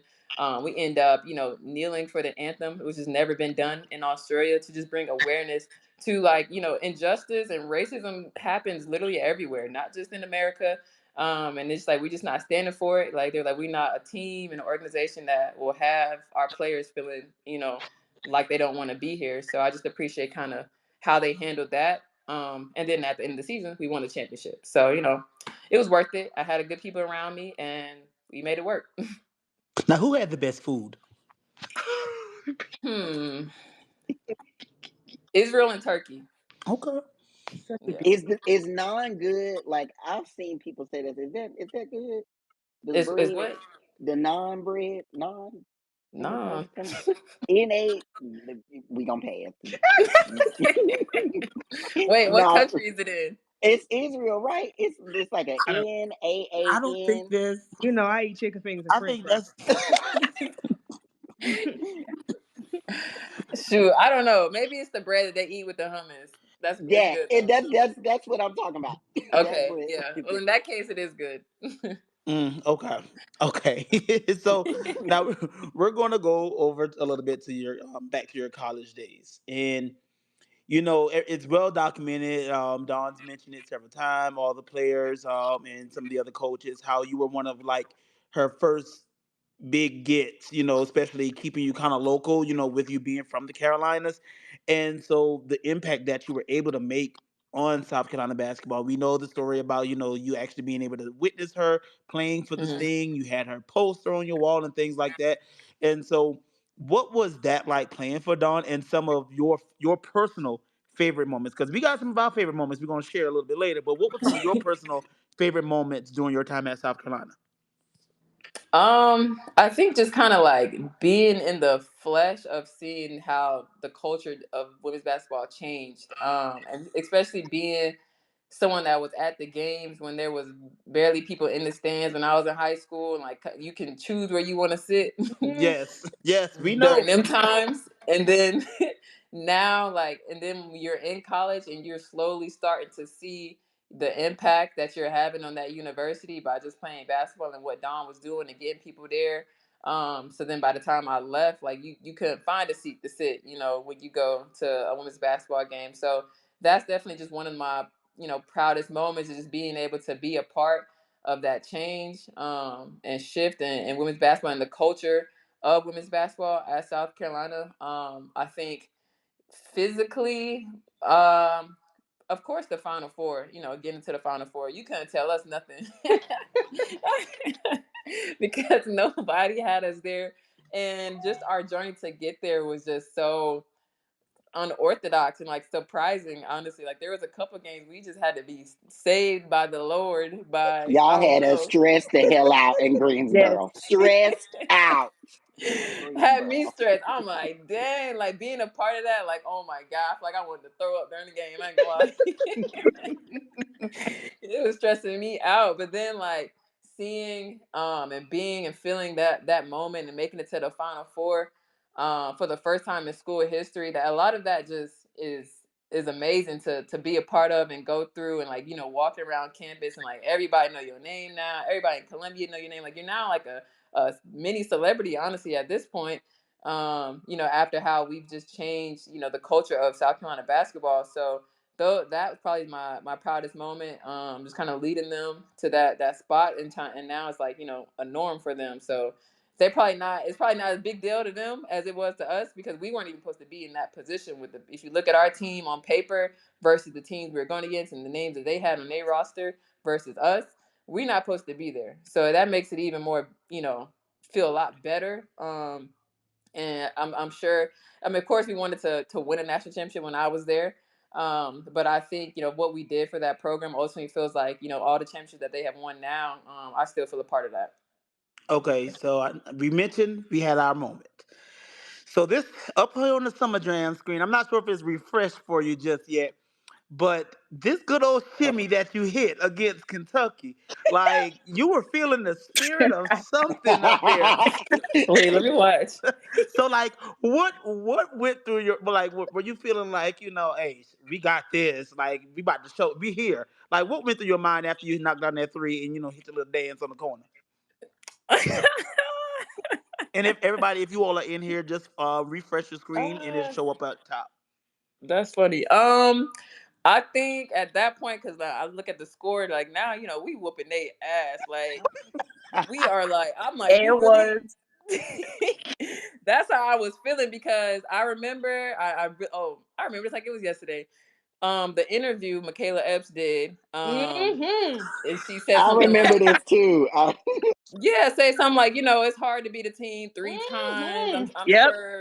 [SPEAKER 3] We end up kneeling for the anthem, which has never been done in Australia, to just bring awareness to like injustice and racism happens literally everywhere, not just in America. And it's like we just not standing for it. Like they're like we're not a team and an organization that will have our players feeling like they don't want to be here. So I just appreciate kind of how they handled that. And then at the end of the season, we won the championship. So it was worth it. I had a good people around me, and we made it work.
[SPEAKER 2] Now, who had the best food?
[SPEAKER 3] hmm. Israel and Turkey.
[SPEAKER 2] Okay.
[SPEAKER 1] Such a
[SPEAKER 3] Yeah.
[SPEAKER 1] big.
[SPEAKER 4] Is naan good? Like I've seen people say that. Is that good? The
[SPEAKER 3] Is
[SPEAKER 4] bread,
[SPEAKER 3] what?
[SPEAKER 4] the naan bread, naan. Is it
[SPEAKER 3] Nah.
[SPEAKER 4] Mexican? Na. We gonna pass.
[SPEAKER 3] Wait, what
[SPEAKER 4] No,
[SPEAKER 3] country is it in?
[SPEAKER 4] it's Israel, right? It's like a
[SPEAKER 2] I don't. I don't think
[SPEAKER 4] N.
[SPEAKER 2] there's.
[SPEAKER 1] I eat chicken fingers and
[SPEAKER 2] I
[SPEAKER 1] French
[SPEAKER 2] think
[SPEAKER 1] fries.
[SPEAKER 2] that's.
[SPEAKER 3] Shoot, I don't know. Maybe it's the bread that they eat with the hummus. It's
[SPEAKER 4] Yeah,
[SPEAKER 3] good
[SPEAKER 4] and
[SPEAKER 3] though.
[SPEAKER 4] that's what I'm talking about. That
[SPEAKER 3] Okay,
[SPEAKER 4] bread.
[SPEAKER 3] yeah. Well, in that case, it is good.
[SPEAKER 2] Okay. Okay. So now we're going to go over a little bit to your back to your college days, and it's well documented. Dawn's mentioned it several times. All the players, and some of the other coaches, how you were one of like her first big gets, especially keeping you kind of local, with you being from the Carolinas. And so the impact that you were able to make on South Carolina basketball. We know the story about, you actually being able to witness her playing for the
[SPEAKER 3] Mhm.
[SPEAKER 2] Sting. You had her poster on your wall and things like that. And so what was that like playing for Dawn and some of your personal favorite moments? Because we got some of our favorite moments we're gonna share a little bit later. But what were some of your personal favorite moments during your time at South Carolina?
[SPEAKER 3] I think just kind of like being in the flesh of seeing how the culture of women's basketball changed. And especially being someone that was at the games when there was barely people in the stands when I was in high school, and like you can choose where you want to sit
[SPEAKER 2] Yes, yes, we
[SPEAKER 3] during
[SPEAKER 2] know.
[SPEAKER 3] them times, and then now like, and then when you're in college and you're slowly starting to see the impact that you're having on that university by just playing basketball and what Don was doing and getting people there. So then by the time I left, like you couldn't find a seat to sit, when you go to a women's basketball game. So that's definitely just one of my, proudest moments, is just being able to be a part of that change, and shift in women's basketball and the culture of women's basketball at South Carolina. I think physically, of course, the Final Four. Getting to the Final Four, you couldn't tell us nothing because nobody had us there, and just our journey to get there was just so unorthodox and like surprising. Honestly, like there was a couple games we just had to be saved by the Lord. By I
[SPEAKER 4] Y'all
[SPEAKER 3] don't
[SPEAKER 4] had us
[SPEAKER 3] know.
[SPEAKER 4] stressed the hell out in
[SPEAKER 6] Yes.
[SPEAKER 4] Greensboro. Stressed out in
[SPEAKER 3] Had me
[SPEAKER 4] Greensboro.
[SPEAKER 3] stressed. I'm like, dang, like being a part of that, like, oh my God, I feel like I wanted to throw up during the game. I ain't gonna lie. It was stressing me out. But then like seeing and being and feeling that moment and making it to the Final Four for the first time in school history, that a lot of that just is amazing to be a part of and go through, and like walking around campus and like everybody know your name now, everybody in Columbia know your name, like you're now like a mini celebrity, honestly, at this point. After how we've just changed, the culture of South Carolina basketball. So though that was probably my proudest moment. Just kind of leading them to that spot in time, and now it's like a norm for them. So they probably not. It's probably not as big deal to them as it was to us, because we weren't even supposed to be in that position. If you look at our team on paper versus the teams we were going against and the names that they had on their roster versus us, we're not supposed to be there. So that makes it even more, feel a lot better. And I'm sure. I mean, of course, we wanted to win a national championship when I was there. But I think what we did for that program ultimately feels like all the championships that they have won now. I still feel a part of that.
[SPEAKER 2] Okay, so we mentioned we had our moment. So this up here on the Summer Jam screen, I'm not sure if it's refreshed for you just yet, but this good old shimmy that you hit against Kentucky, like you were feeling the spirit of something up there.
[SPEAKER 3] Wait, let me watch.
[SPEAKER 2] So like, what went through your like? Were you feeling like hey, we got this? Like we about to show, we here. Like what went through your mind after you knocked down that three and hit your little dance on the corner? And if everybody, if you all are in here, just refresh your screen and it'll
[SPEAKER 3] Ah,
[SPEAKER 2] show up at top.
[SPEAKER 3] that's funny. I think at that point, because I look at the score, like now, we whooping they ass. Like we are like, I'm like,
[SPEAKER 6] It
[SPEAKER 3] you really.
[SPEAKER 6] was.
[SPEAKER 3] That's how I was feeling, because I remember, I remember it's like it was yesterday. The interview Michaela Epps did,
[SPEAKER 1] Mm-hmm.
[SPEAKER 3] and she said
[SPEAKER 4] I
[SPEAKER 3] something
[SPEAKER 4] remember
[SPEAKER 3] like,
[SPEAKER 4] this too.
[SPEAKER 3] yeah, say something like, it's hard to beat a team three times. I'm
[SPEAKER 1] Mm-hmm.
[SPEAKER 3] I'm
[SPEAKER 6] Yep.
[SPEAKER 3] sure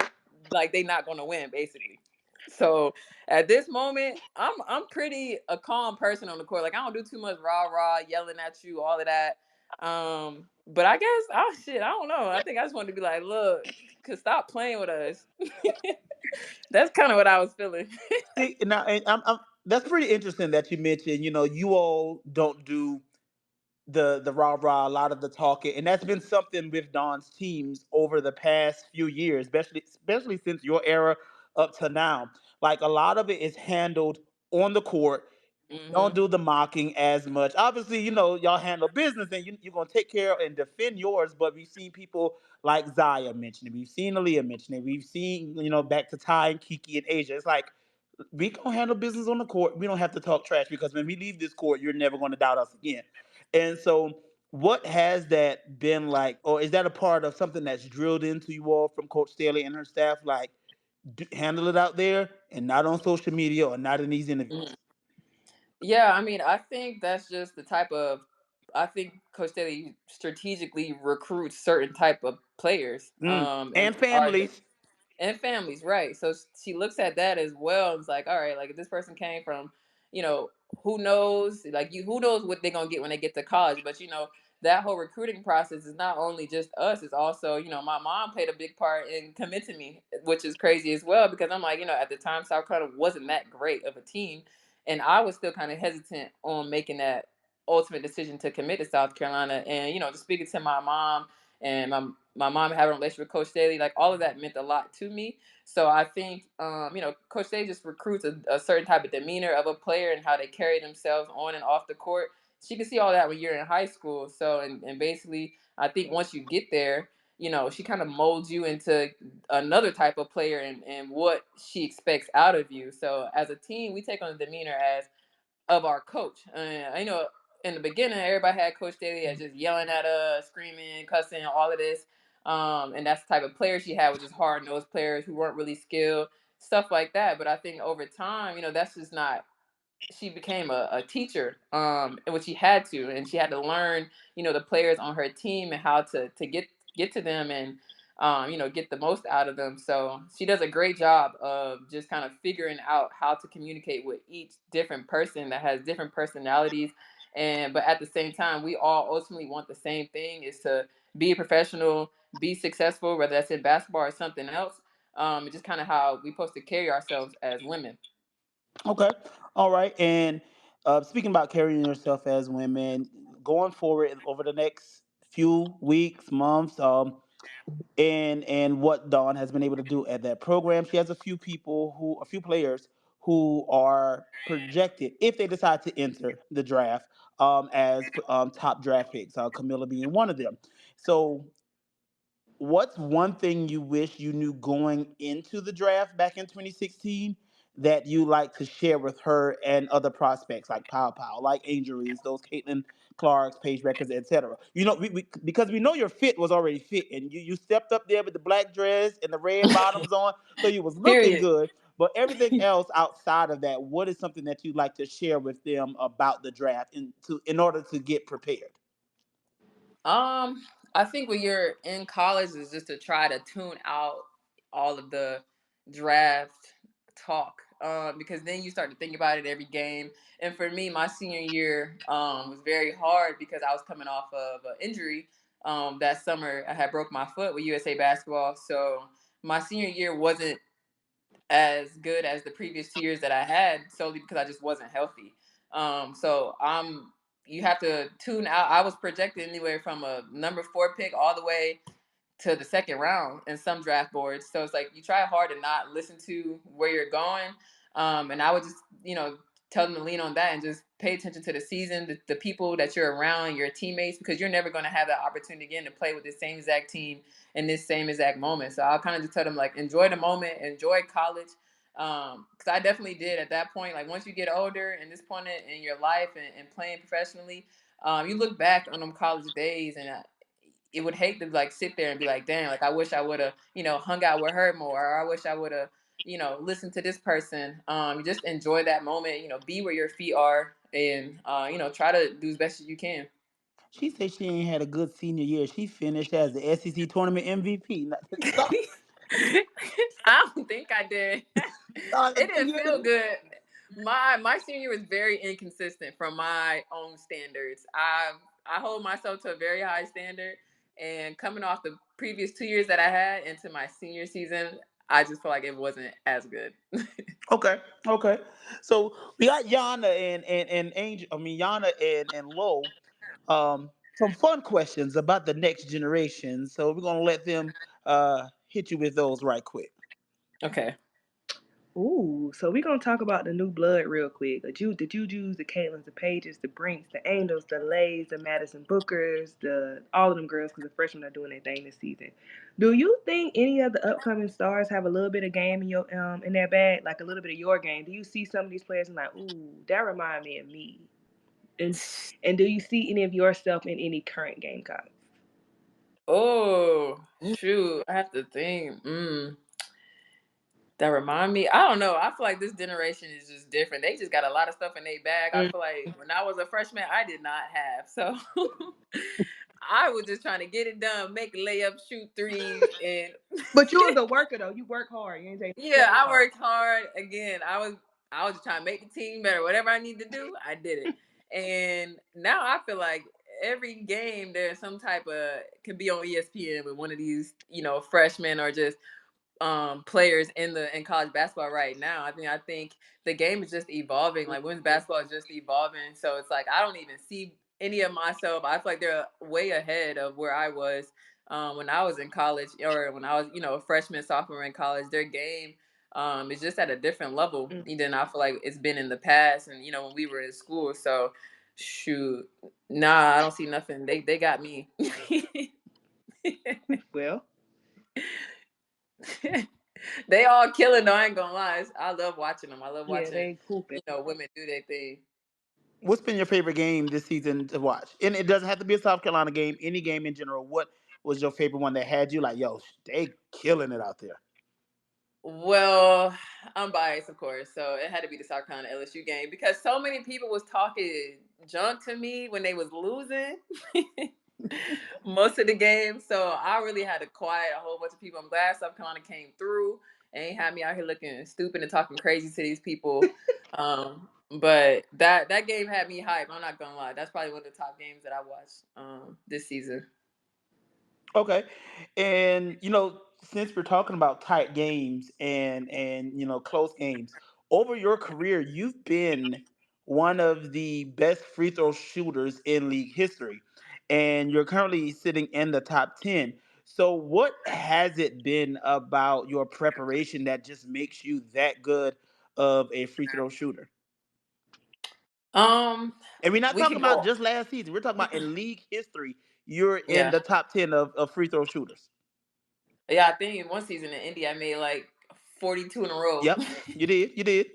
[SPEAKER 3] like they not gonna win, basically. So at this moment, I'm pretty a calm person on the court. Like I don't do too much rah rah, yelling at you, all of that. But I guess, oh shit, I don't know. I think I just wanted to be like, look, could stop playing with us. That's kind of what I was feeling.
[SPEAKER 2] See, now and that's pretty interesting that you mentioned. You all don't do the rah rah, a lot of the talking, and that's been something with Don's teams over the past few years, especially since your era up to now. Like a lot of it is handled on the court. Don't
[SPEAKER 3] Hmm.
[SPEAKER 2] do the mocking as much. Obviously, y'all handle business and you're gonna take care and defend yours. But we've seen people like Zaya mention it. We've seen Aaliyah mention it. We've seen back to Ty and Kiki and Asia. It's like we gonna handle business on the court. We don't have to talk trash because when we leave this court, you're never gonna doubt us again. And so, what has that been like, or is that a part of something that's drilled into you all from Coach Staley and her staff? Like, handle it out there and not on social media or not in these interviews.
[SPEAKER 3] Yeah, I mean, I think that's just the type of. I think Coach Staley strategically recruits certain type of players,
[SPEAKER 2] Mm.
[SPEAKER 3] and
[SPEAKER 2] And families.
[SPEAKER 3] and families, right? So she looks at that as well and it's like, all right, like if this person came from, you know, who knows, like you, who knows what they're gonna get when they get to college. But you know, that whole recruiting process is not only just us, it's also, you know, my mom played a big part in convincing me, which is crazy as well, because I'm like, you know, at the time South Carolina wasn't that great of a team, and I was still kind of hesitant on making that ultimate decision to commit to South Carolina. And you know, just speaking to my mom and my mom having a relationship with Coach Staley, like all of that meant a lot to me. So I think, you know, Coach Staley just recruits a certain type of demeanor of a player and how they carry themselves on and off the court. She can see all that when you're in high school. So, and basically, I think once you get there, you know, she kind of molds you into another type of player and what she expects out of you. So as a team, we take on the demeanor as of our coach. I know in the beginning, everybody had Coach Daly as just yelling at us, screaming, cussing, all of this. And that's the type of players she had, which is hard nosed players who weren't really skilled, stuff like that. But I think over time, you know, that's just not, she became a teacher, in which she had to, and she had to learn, you know, the players on her team and how to get to them and you know, get the most out of them. So she does a great job of just kind of figuring out how to communicate with each different person that has different personalities. And but at the same time, we all ultimately want the same thing, is to be a professional, be successful, whether that's in basketball or something else. It's just kind of how we supposed to carry ourselves as women.
[SPEAKER 2] Okay. All right. And speaking about carrying yourself as women, going forward over the next few weeks, months, and what Dawn has been able to do at that program, she has a few players who are projected if they decide to enter the draft as top draft picks. Camilla being one of them. So what's one thing you wish you knew going into the draft back in 2016 that you like to share with her and other prospects like Pow Pow, like Angel Reese, those Caitlin Clarks, Paige Records, etc. You know, because we know your fit was already fit, and you stepped up there with the black dress and the red bottoms on, so you was looking
[SPEAKER 3] Period.
[SPEAKER 2] good. But everything else outside of that, what is something that you'd like to share with them about the draft in order to get prepared?
[SPEAKER 3] Um, I think when you're in college is just to try to tune out all of the draft talk. Because then you start to think about it every game. And for me, my senior year was very hard because I was coming off of an injury. That summer I had broke my foot with USA basketball. So my senior year wasn't as good as the previous 2 years that I had, solely because I just wasn't healthy. So you have to tune out. I was projected anywhere from a number 4 pick all the way to the second round in some draft boards. So it's like you try hard to not listen to where you're going. And I would just, you know, tell them to lean on that and just pay attention to the season, the people that you're around, your teammates, because you're never going to have that opportunity again to play with the same exact team in this same exact moment. So I'll kind of just tell them like, enjoy the moment, enjoy college. Because I definitely did at that point. Like once you get older and this point in your life and playing professionally, you look back on them college days and it would hate to like sit there and be like, damn, like I wish I would have, you know, hung out with her more, or I wish I would have, you know, listened to this person. Just enjoy that moment, you know, be where your feet are, and you know, try to do as best as you can.
[SPEAKER 2] She said she ain't had a good senior year. She finished as the SEC tournament MVP. Stop.
[SPEAKER 3] I don't think I did. It didn't feel
[SPEAKER 2] You-
[SPEAKER 3] good. My senior was very inconsistent from my own standards. I hold myself to a very high standard, and coming off the previous 2 years that I had into my senior season, I just feel like it wasn't as good.
[SPEAKER 2] Okay, okay. So we got Yana and Angel. I mean Yana and Lo. Some fun questions about the next generation. So we're gonna let them hit you with those right quick.
[SPEAKER 3] Okay.
[SPEAKER 1] Ooh, so we're gonna talk about the new blood real quick. The Jujus, the Caitlins, the Pages, the Brinks, the Angels, the Lays, the Madison Bookers, the all of them girls because the freshmen are doing their thing this season. Do you think any of the upcoming stars have a little bit of game in their bag, like a little bit of your game? Do you see some of these players and like, ooh, that remind me of me? And and do you see any of yourself in any current Gamecocks?
[SPEAKER 3] Oh shoot, I have to think. That remind me. I don't know. I feel like this generation is just different. They just got a lot of stuff in their bag. I feel like when I was a freshman, I did not have. So I was just trying to get it done, make layups, shoot threes, and
[SPEAKER 1] But you was a worker though. You work hard. You ain't take
[SPEAKER 3] yeah,
[SPEAKER 1] work
[SPEAKER 3] I
[SPEAKER 1] hard.
[SPEAKER 3] worked hard. Again, I was just trying to make the team better. Whatever I need to do, I did it. And now I feel like every game there's some type of can be on ESPN with one of these, freshmen or just players in college basketball right now. I think the game is just evolving. Like women's basketball is just evolving. So it's like I don't even see any of myself. I feel like they're way ahead of where I was when I was in college or when I was, a freshman, sophomore in college. Their game is just at a different level
[SPEAKER 1] Mm.
[SPEAKER 3] than I feel like it's been in the past and when we were in school. So shoot. Nah, I don't see nothing. They got me.
[SPEAKER 1] Well,
[SPEAKER 3] They all killing though. I ain't gonna lie. I love watching them. I love
[SPEAKER 1] yeah,
[SPEAKER 3] watching,
[SPEAKER 1] they hooping.
[SPEAKER 3] women do their thing.
[SPEAKER 2] What's been your favorite game this season to watch? And it doesn't have to be a South Carolina game, any game in general. What was your favorite one that had you like, yo, they killing it out there?
[SPEAKER 3] Well, I'm biased, of course, so it had to be the South Carolina LSU game because so many people was talking junk to me when they was losing most of the game. So I really had to quiet a whole bunch of people. I'm glad South Carolina came through and ain't had me out here looking stupid and talking crazy to these people. But that game had me hyped. I'm not gonna lie. That's probably one of the top games that I watched this season.
[SPEAKER 2] Okay. And since we're talking about tight games and close games, over your career, you've been one of the best free throw shooters in league history. And you're currently sitting in the top 10. So what has it been about your preparation that just makes you that good of a free throw shooter?
[SPEAKER 3] Um,
[SPEAKER 2] And we're not
[SPEAKER 3] we
[SPEAKER 2] talking
[SPEAKER 3] could
[SPEAKER 2] about
[SPEAKER 3] go.
[SPEAKER 2] just last season. We're talking about in league history, you're in
[SPEAKER 3] Yeah.
[SPEAKER 2] the top 10 of free throw shooters.
[SPEAKER 3] Yeah, I think in one season in Indy I made like 42 in a row.
[SPEAKER 2] Yep, you did. You did.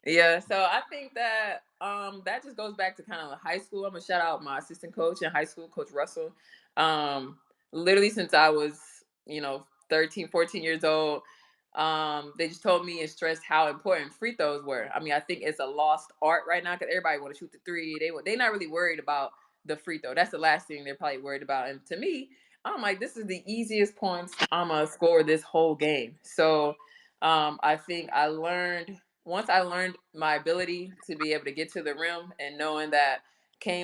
[SPEAKER 3] Yeah, so I think that that just goes back to kind of high school. I'm gonna shout out my assistant coach in high school, Coach Russell. Um, Literally since I was, 13, 14 years old, they just told me and stressed how important free throws were. I mean, I think it's a lost art right now because everybody want to shoot the three. They not really worried about the free throw. That's the last thing they're probably worried about. And to me, I'm like, this is the easiest points I'm gonna score this whole game. So I think I learned my ability to be able to get to the rim and knowing that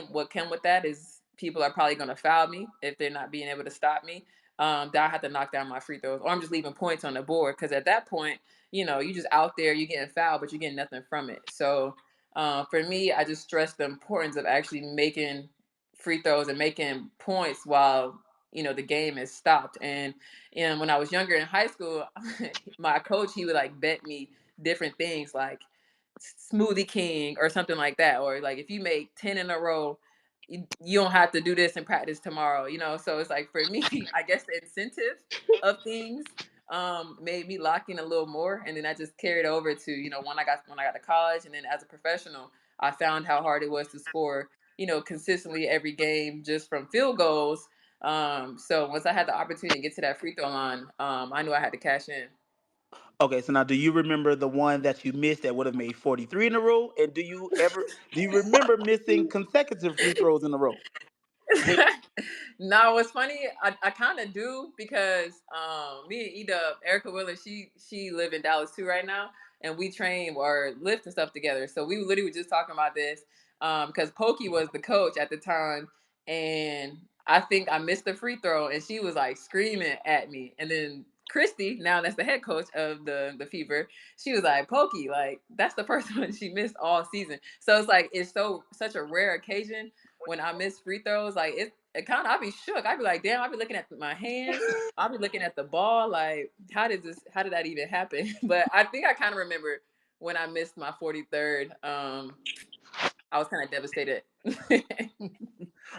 [SPEAKER 3] what came with that is people are probably going to foul me if they're not being able to stop me. That I have to knock down my free throws, or I'm just leaving points on the board because at that point, you just out there, you're getting fouled, but you're getting nothing from it. So for me, I just stress the importance of actually making free throws and making points while the game is stopped. And when I was younger in high school, my coach he would like bet me different things like Smoothie King or something like that, or like if you make 10 in a row, you don't have to do this in practice tomorrow. So it's like for me, I guess the incentive of things made me lock in a little more, and then I just carried over to when I got to college, and then as a professional I found how hard it was to score consistently every game just from field goals. So once I had the opportunity to get to that free throw line, I knew I had to cash in.
[SPEAKER 2] Okay, so now do you remember the one that you missed that would have made 43 in a row? And do you remember missing consecutive free throws in a row?
[SPEAKER 3] No, what's funny, I kind of do because me and Eda, Erica Willer, she live in Dallas too right now, and we train or lift and stuff together. So we literally were just talking about this because Pokey was the coach at the time, and I think I missed the free throw, and she was like screaming at me, and then Christy, now that's the head coach of the Fever, she was like, Pokey, like that's the first one she missed all season. So it's like it's such a rare occasion when I miss free throws, like it kind of I'd be shook. I'd be like, damn, I'd be looking at my hands. I'd be looking at the ball, like, how did that even happen? But I think I kind of remember when I missed my 43rd. I was kind of devastated.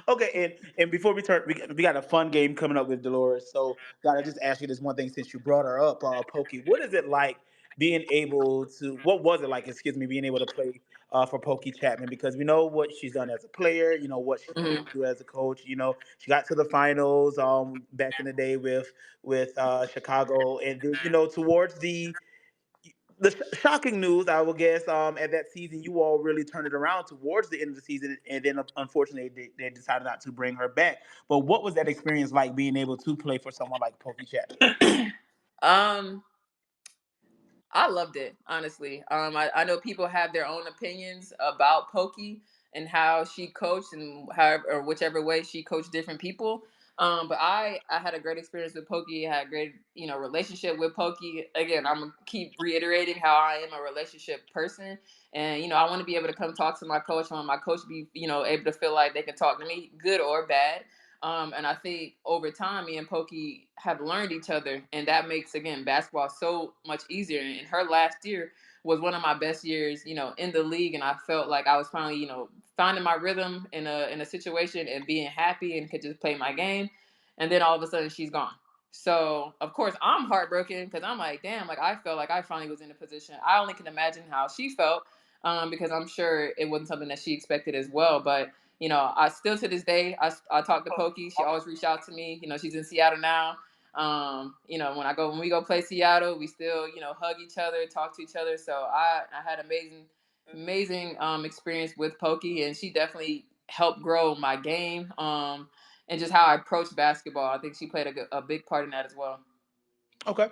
[SPEAKER 2] Okay, and before we turn, we got a fun game coming up with Dolores. So, gotta just ask you this one thing since you brought her up, Pokey. What is it like being able to? What was it like? Excuse me, being able to play for Pokey Chapman because we know what she's done as a player. You know what she's able to
[SPEAKER 3] Mhm.
[SPEAKER 2] do as a coach. She got to the finals back in the day with Chicago, and then, towards the the shocking news, I would guess, at that season, you all really turned it around towards the end of the season, and then unfortunately they decided not to bring her back. But what was that experience like being able to play for someone like Pokey Chapman?
[SPEAKER 3] um, I loved it, honestly. I know people have their own opinions about Pokey and how she coached and however or whichever way she coached different people. But I had a great experience with Pokey. I had a great, relationship with Pokey. Again, I'm gonna keep reiterating how I am a relationship person. And, I want to be able to come talk to my coach. I want my coach to be, able to feel like they can talk to me, good or bad. And I think over time, me and Pokey have learned each other, and that makes again basketball so much easier. And her last year was one of my best years, in the league, and I felt like I was finally, finding my rhythm in a situation and being happy and could just play my game. And then all of a sudden, she's gone. So of course I'm heartbroken because I'm like, damn, like I felt like I finally was in a position. I only can imagine how she felt, because I'm sure it wasn't something that she expected as well. But I still to this day, I talk to Pokey. She always reach out to me. She's in Seattle now. When we go play Seattle, we still, hug each other, talk to each other. So I had amazing experience with Pokey, and she definitely helped grow my game. And just how I approach basketball. I think she played a big part in that as well.
[SPEAKER 2] Okay,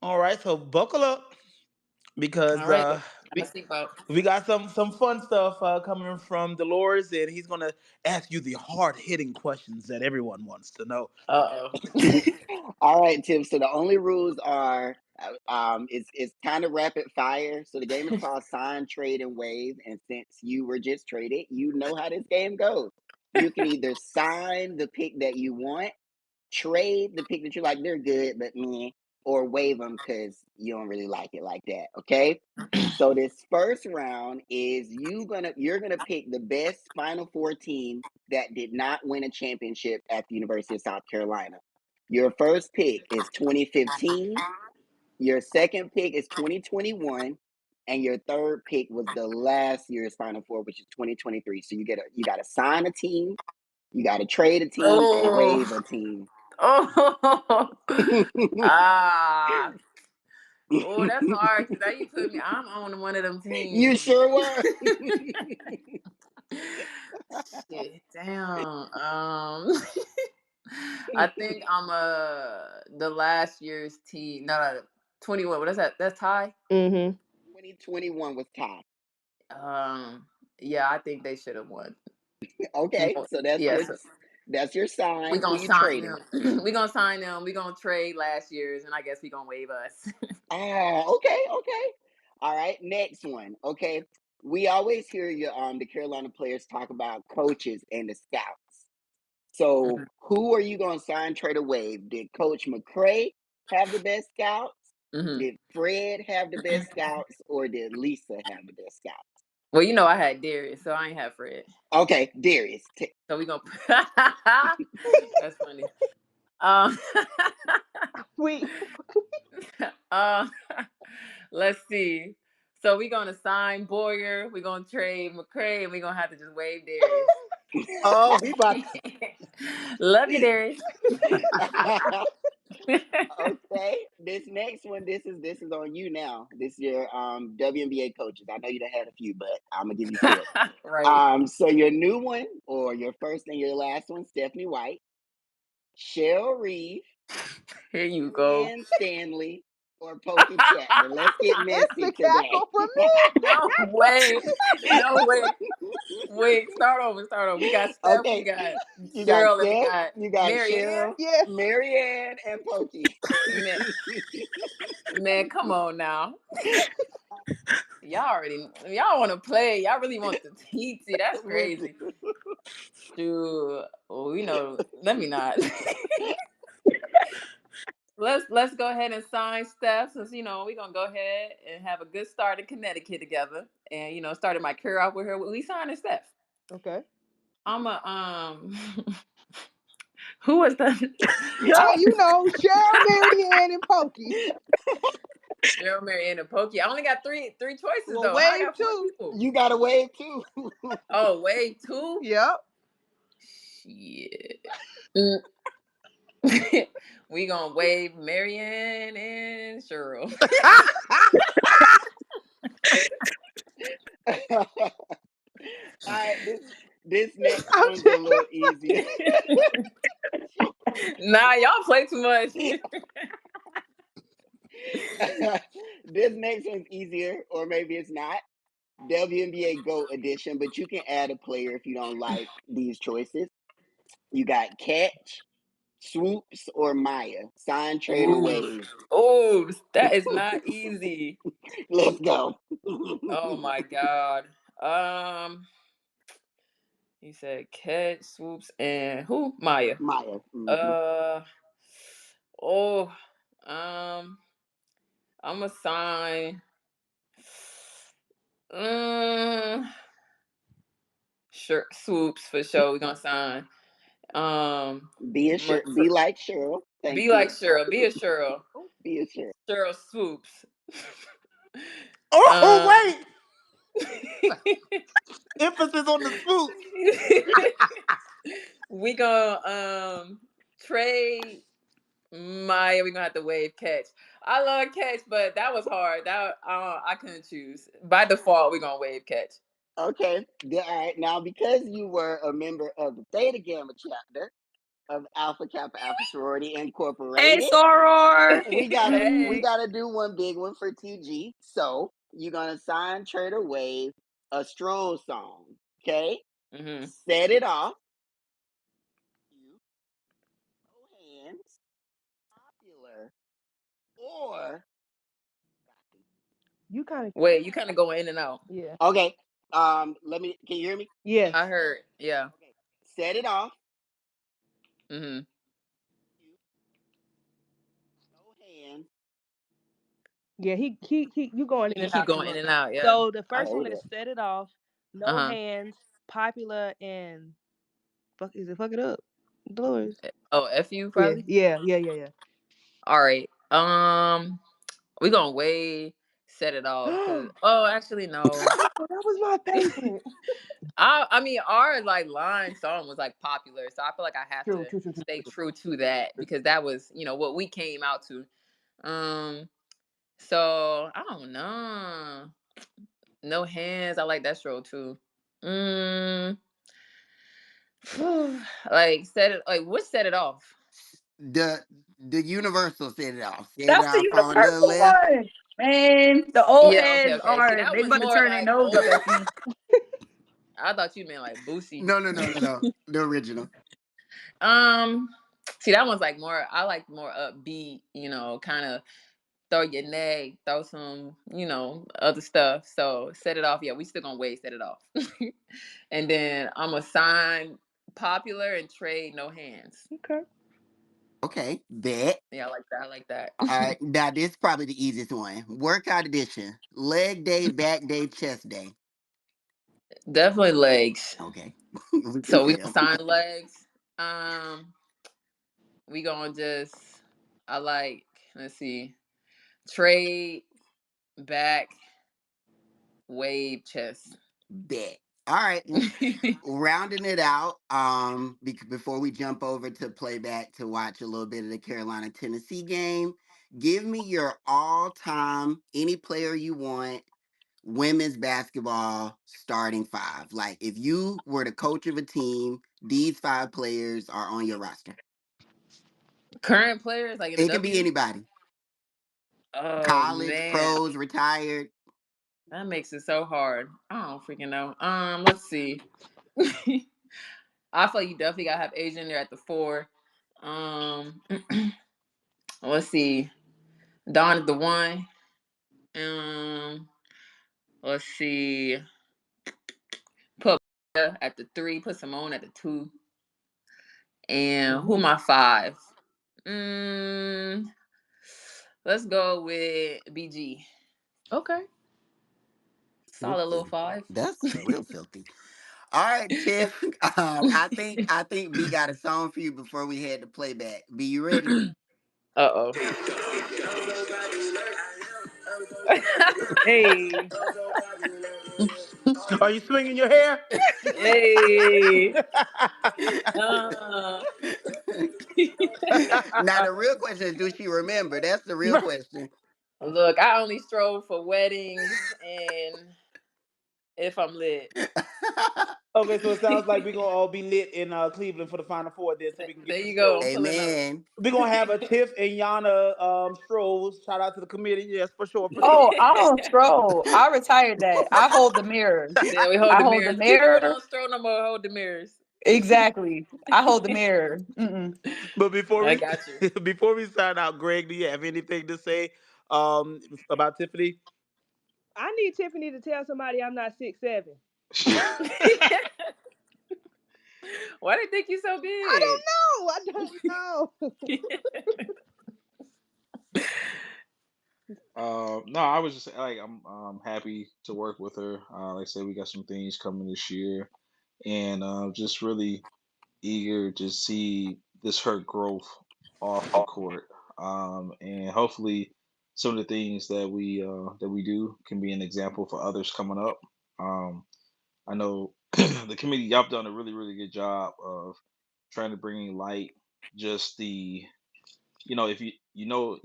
[SPEAKER 2] all right. So buckle up
[SPEAKER 3] All
[SPEAKER 2] because
[SPEAKER 3] right, my seatbelt.
[SPEAKER 2] we got some fun stuff coming from Dolores, and he's gonna ask you the hard hitting questions that everyone wants to know.
[SPEAKER 3] Uh
[SPEAKER 4] All right, Tim. So the only rules are, it's kind of rapid fire. So the game is called Sign, Trade, and Wave. And since you were just traded, you know how this game goes. You can either sign the pick that you want, trade the pick that you like, they're good, but me, or waive them because you don't really like it like that. Okay. So this first round is you're gonna pick the best Final Four team that did not win a championship at the University of South Carolina. Your first pick is 2015. Your second pick is 2021, and your third pick was the last year's Final Four, which is 2023. So you got to sign a team, you got to trade a team, and
[SPEAKER 3] oh.
[SPEAKER 4] waive a team.
[SPEAKER 3] Oh. Ah. Oh, that's hard because now you put me. I'm on one of them
[SPEAKER 4] You
[SPEAKER 3] teams.
[SPEAKER 4] sure were.
[SPEAKER 3] Shit, damn. I think I'm the last year's team. No, 21. What is that? That's Ty.
[SPEAKER 1] Mm-hmm.
[SPEAKER 4] 2021 was tied.
[SPEAKER 3] Um, yeah, I think they should have won.
[SPEAKER 4] Okay, so that's
[SPEAKER 3] Yeah,
[SPEAKER 4] your
[SPEAKER 3] so
[SPEAKER 4] that's your
[SPEAKER 3] we
[SPEAKER 4] sign. Who
[SPEAKER 3] gonna
[SPEAKER 4] you
[SPEAKER 3] sign
[SPEAKER 4] trading?
[SPEAKER 3] them. We gonna sign them. We gonna trade last year's, and I guess we gonna waive us.
[SPEAKER 4] Ah, okay. All right, next one. Okay, we always hear the Carolina players talk about coaches and the scouts. So who are you going to sign, trade, or waive? Did Coach McCray have the best scouts?
[SPEAKER 3] Mm-hmm.
[SPEAKER 4] Did Fred have the best scouts, or did Lisa have the best scouts?
[SPEAKER 3] Well, I had Darius, so I ain't have Fred.
[SPEAKER 4] Okay, Darius.
[SPEAKER 3] So we gonna. That's funny. Um,
[SPEAKER 1] We
[SPEAKER 3] uh, let's see. So we gonna sign Boyer. We gonna trade McCray, and we gonna have to just waive Darius.
[SPEAKER 2] Oh, he about
[SPEAKER 3] Love you, Darius.
[SPEAKER 4] Okay, this next one, this is on you now. This is your WNBA coaches. I know you done had a few, but I'm gonna give you four.
[SPEAKER 3] Right.
[SPEAKER 4] So your new one, or your first and your last one, Stephanie White, Cheryl Reeve,
[SPEAKER 3] Here you go.
[SPEAKER 4] Fran Stanley, or Pokey Chapman. Let's get
[SPEAKER 1] it's
[SPEAKER 4] messy
[SPEAKER 1] the cackle
[SPEAKER 4] today.
[SPEAKER 1] for me.
[SPEAKER 3] No way. No way. Wait, start over. Start over. We got Steph, we
[SPEAKER 4] Okay,
[SPEAKER 3] got
[SPEAKER 4] you got
[SPEAKER 3] Cheryl, and we
[SPEAKER 4] Steph,
[SPEAKER 3] got
[SPEAKER 4] you got
[SPEAKER 3] Marianne.
[SPEAKER 4] Cheryl,
[SPEAKER 1] Yes.
[SPEAKER 4] Marianne, and Pokey.
[SPEAKER 3] Man, man, come on now. Y'all want to play. Y'all really want the TT. That's crazy. Dude, well, let me not. Let's go ahead and sign Steph, since we're gonna go ahead and have a good start in Connecticut together. And started my career off with her. We signing Steph.
[SPEAKER 1] Okay.
[SPEAKER 3] I'm a who was the
[SPEAKER 1] Girl, you know Cheryl, Marianne, and Pokey.
[SPEAKER 3] Cheryl, Marianne, and Pokey. I only got three choices
[SPEAKER 1] Well,
[SPEAKER 3] though. How I
[SPEAKER 1] wave
[SPEAKER 3] got four
[SPEAKER 1] two.
[SPEAKER 3] people?
[SPEAKER 4] You got a wave too.
[SPEAKER 3] Oh, wait, two?
[SPEAKER 1] Yep.
[SPEAKER 3] Shit. Mm, We gonna wave Marianne and Cheryl.
[SPEAKER 4] All right, this next
[SPEAKER 2] I'm
[SPEAKER 4] one's a
[SPEAKER 2] just,
[SPEAKER 4] little easier.
[SPEAKER 3] Nah, y'all play too much.
[SPEAKER 4] This next one's easier, or maybe it's not. WNBA GOAT edition, but you can add a player if you don't like these choices. You got Catch, Swoops, or Maya. Sign, trade, or
[SPEAKER 3] Ooh,
[SPEAKER 4] wave.
[SPEAKER 3] oh, that is not easy.
[SPEAKER 4] Let's go.
[SPEAKER 3] Oh my god. Um, you said Cat Swoops and who? Maya.
[SPEAKER 4] Maya.
[SPEAKER 3] Uh oh. Um, I'm gonna sign. Um, sure, Swoops for sure. We're gonna sign. Um,
[SPEAKER 4] Be like Cheryl. Thank
[SPEAKER 3] be like
[SPEAKER 4] you.
[SPEAKER 3] Cheryl. Be a Cheryl.
[SPEAKER 4] Be a Cheryl.
[SPEAKER 3] Cheryl Swoops.
[SPEAKER 2] oh,
[SPEAKER 3] um,
[SPEAKER 2] wait. Emphasis on the swoop.
[SPEAKER 3] we gonna trade Maya. We gonna have to wave Catch. I love Catch, but that was hard. That I couldn't choose. By default, we gonna wave Catch.
[SPEAKER 4] Okay. All right. Now, because you were a member of the Theta Gamma chapter of Alpha Kappa Alpha Sorority
[SPEAKER 6] Hey,
[SPEAKER 4] Incorporated,
[SPEAKER 6] Soror.
[SPEAKER 4] we
[SPEAKER 3] Hey.
[SPEAKER 4] gotta do one big one for TG. So you're gonna sign, trade, or wave a stroll song. Okay.
[SPEAKER 3] Hmm.
[SPEAKER 4] Set it off. You no hands. Popular or
[SPEAKER 1] You kind of
[SPEAKER 3] Wait, you kind of going in and out.
[SPEAKER 1] yeah.
[SPEAKER 4] okay. Let me. Can you hear me?
[SPEAKER 1] Yes.
[SPEAKER 3] I heard. Yeah.
[SPEAKER 4] Okay. Set it off.
[SPEAKER 3] Hmm.
[SPEAKER 4] You no hands.
[SPEAKER 1] Yeah, he you going in
[SPEAKER 3] You
[SPEAKER 1] and
[SPEAKER 3] keep
[SPEAKER 1] out too
[SPEAKER 3] going in
[SPEAKER 1] much.
[SPEAKER 3] and out. Yeah.
[SPEAKER 1] So the
[SPEAKER 4] I
[SPEAKER 1] first
[SPEAKER 4] heard
[SPEAKER 1] one is
[SPEAKER 4] that.
[SPEAKER 1] set it off,
[SPEAKER 3] Uh
[SPEAKER 1] no
[SPEAKER 3] huh.
[SPEAKER 1] hands, popular, and fuck is it fuck it up. Dolores.
[SPEAKER 3] Oh, F you
[SPEAKER 1] Yeah,
[SPEAKER 3] probably.
[SPEAKER 1] yeah.
[SPEAKER 3] All right. We gonna wait. Set it off. Cause
[SPEAKER 1] Oh,
[SPEAKER 3] actually no.
[SPEAKER 1] that was my favorite.
[SPEAKER 3] I mean our like line song was like popular, so I feel like I have
[SPEAKER 1] True,
[SPEAKER 3] to
[SPEAKER 1] true, true, true,
[SPEAKER 3] stay
[SPEAKER 1] true.
[SPEAKER 3] true to that because that was what we came out to. Um, so I don't know. No hands. I like that stroll too. Mm, like set it. Like what set it off?
[SPEAKER 4] The Universal set it off. Set it
[SPEAKER 6] That's the
[SPEAKER 4] off on the
[SPEAKER 6] universal
[SPEAKER 4] left.
[SPEAKER 6] one. Man, the old
[SPEAKER 3] Yeah. Okay.
[SPEAKER 6] heads
[SPEAKER 3] Okay. See,
[SPEAKER 6] are
[SPEAKER 3] that
[SPEAKER 6] they
[SPEAKER 3] was
[SPEAKER 6] about to
[SPEAKER 3] more
[SPEAKER 6] turn their
[SPEAKER 3] like
[SPEAKER 6] nose up
[SPEAKER 3] old.
[SPEAKER 6] at you.
[SPEAKER 3] I thought you meant like Boosie.
[SPEAKER 4] No, no, no, no, no. The original.
[SPEAKER 3] Um, see, that one's like more. I like more upbeat. Kind of throw your neck, throw some, other stuff. So set it off. Yeah, we still gonna wait. Set it off, and then I'm gonna sign popular and trade no hands.
[SPEAKER 1] Okay.
[SPEAKER 4] Okay, bet.
[SPEAKER 3] Yeah, I like that. I like that.
[SPEAKER 4] All right, now this is probably the easiest one. Workout edition: leg day, back day, chest day.
[SPEAKER 3] Definitely legs.
[SPEAKER 4] Okay, we can
[SPEAKER 3] So we gonna
[SPEAKER 4] tell.
[SPEAKER 3] sign legs. Um, we gonna just. I like. Let's see. Trade back wave chest.
[SPEAKER 4] Bet. All right, rounding it out. Before we jump over to playback to watch a little bit of the Carolina Tennessee game, give me your all-time any player you want women's basketball starting five. Like if you were the coach of a team, these five players are on your roster.
[SPEAKER 3] Current players like in the
[SPEAKER 4] It can be
[SPEAKER 3] W.
[SPEAKER 4] anybody.
[SPEAKER 3] Oh
[SPEAKER 4] College,
[SPEAKER 3] man,
[SPEAKER 4] pros, retired.
[SPEAKER 3] that makes it so hard. I don't freaking know. Let's see. I feel like you definitely gotta have Asian there at the four. Um, let's see. Dawn is the one. Um, let's see. Put at the three. Put Simone at the two. And who
[SPEAKER 1] Ooh.
[SPEAKER 3] my five? Mm, let's go with BG.
[SPEAKER 1] Okay.
[SPEAKER 3] Solid little
[SPEAKER 4] Filthy.
[SPEAKER 3] five.
[SPEAKER 4] That's real filthy. All right, Tiff. I think B got a song for you before we head to playback. B, you ready?
[SPEAKER 3] Uh oh.
[SPEAKER 1] Hey.
[SPEAKER 2] Are you swinging your hair?
[SPEAKER 3] Hey. Uh,
[SPEAKER 4] Now the real question is, do she remember? That's the real question.
[SPEAKER 3] Look, I only stroll for weddings and if I'm lit.
[SPEAKER 2] Okay, so it sounds like we're gonna all be lit in Cleveland for the Final Four then, so we can get
[SPEAKER 3] There
[SPEAKER 2] them
[SPEAKER 3] you go. I'm
[SPEAKER 2] strolls.
[SPEAKER 3] pulling up.
[SPEAKER 4] Amen.
[SPEAKER 2] We're gonna have a Tiff and Yana strolls. Shout out to the committee. Yes, for sure, for sure.
[SPEAKER 6] Oh, I don't stroll. I retired that. I hold the mirror.
[SPEAKER 3] Yeah, we hold
[SPEAKER 6] I
[SPEAKER 3] the
[SPEAKER 6] hold the
[SPEAKER 3] mirrors. People
[SPEAKER 6] mirror.
[SPEAKER 3] don't stroll no more. Hold the mirrors.
[SPEAKER 6] Exactly. I hold the mirror. Mm-mm.
[SPEAKER 2] But before
[SPEAKER 3] I
[SPEAKER 2] we
[SPEAKER 3] got you.
[SPEAKER 2] before we sign out, Greg, do you have anything to say about Tiffany?
[SPEAKER 1] I need Tiffany to tell somebody I'm not 6'7".
[SPEAKER 3] Why do you think you so
[SPEAKER 1] I
[SPEAKER 3] big?
[SPEAKER 1] don't know. I don't know.
[SPEAKER 5] No, I was just like I'm happy to work with her. Like I said, we got some things coming this year, and just really eager to see this her growth off the court. And hopefully, some of the things that we do can be an example for others coming up. Um, I know the committee y'all have done a really good job of trying to bring light just the if you know,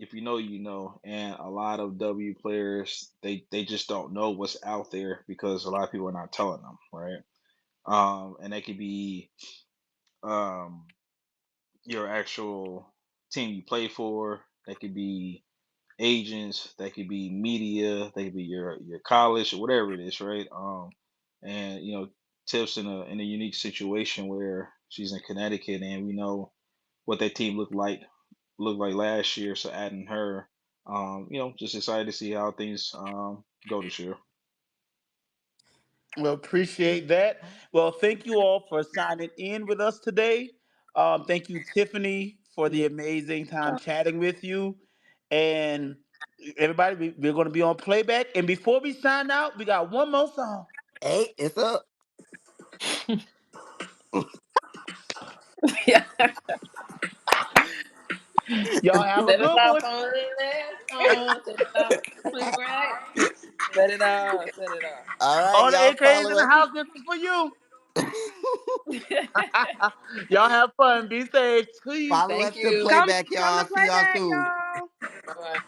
[SPEAKER 5] and a lot of W players they just don't know what's out there because a lot of people are not telling them, right? And that could be um your actual team you play for, that could be agents, that could be media, that could be your college or whatever it is, right? And Tiff's in a unique situation where she's in Connecticut, and we know what that team looked like last year. So adding her, just excited to see how things go this year.
[SPEAKER 2] Well, appreciate that. Well, thank you all for signing in with us today. Thank you, Tiffany, for the amazing time chatting with you. And everybody, we're going to be on playback. And before we sign out, we got one more song.
[SPEAKER 4] Hey, it's up.
[SPEAKER 3] Yeah.
[SPEAKER 2] Y'all have a
[SPEAKER 3] Set it
[SPEAKER 2] good
[SPEAKER 3] off
[SPEAKER 2] one.
[SPEAKER 3] on the left, on, set it off to the right. Set it off, set it off.
[SPEAKER 4] All right,
[SPEAKER 2] All the
[SPEAKER 4] y'all
[SPEAKER 2] AKs
[SPEAKER 4] follow
[SPEAKER 2] in the
[SPEAKER 4] us.
[SPEAKER 2] house, this is for you. Y'all have fun. Be safe. Peace.
[SPEAKER 4] Follow
[SPEAKER 3] Thank
[SPEAKER 4] us to
[SPEAKER 3] you.
[SPEAKER 1] Come,
[SPEAKER 4] playback,
[SPEAKER 1] come
[SPEAKER 4] y'all.
[SPEAKER 1] to
[SPEAKER 4] See y'all
[SPEAKER 1] playback,
[SPEAKER 4] soon.
[SPEAKER 1] y'all.
[SPEAKER 3] Bye bye.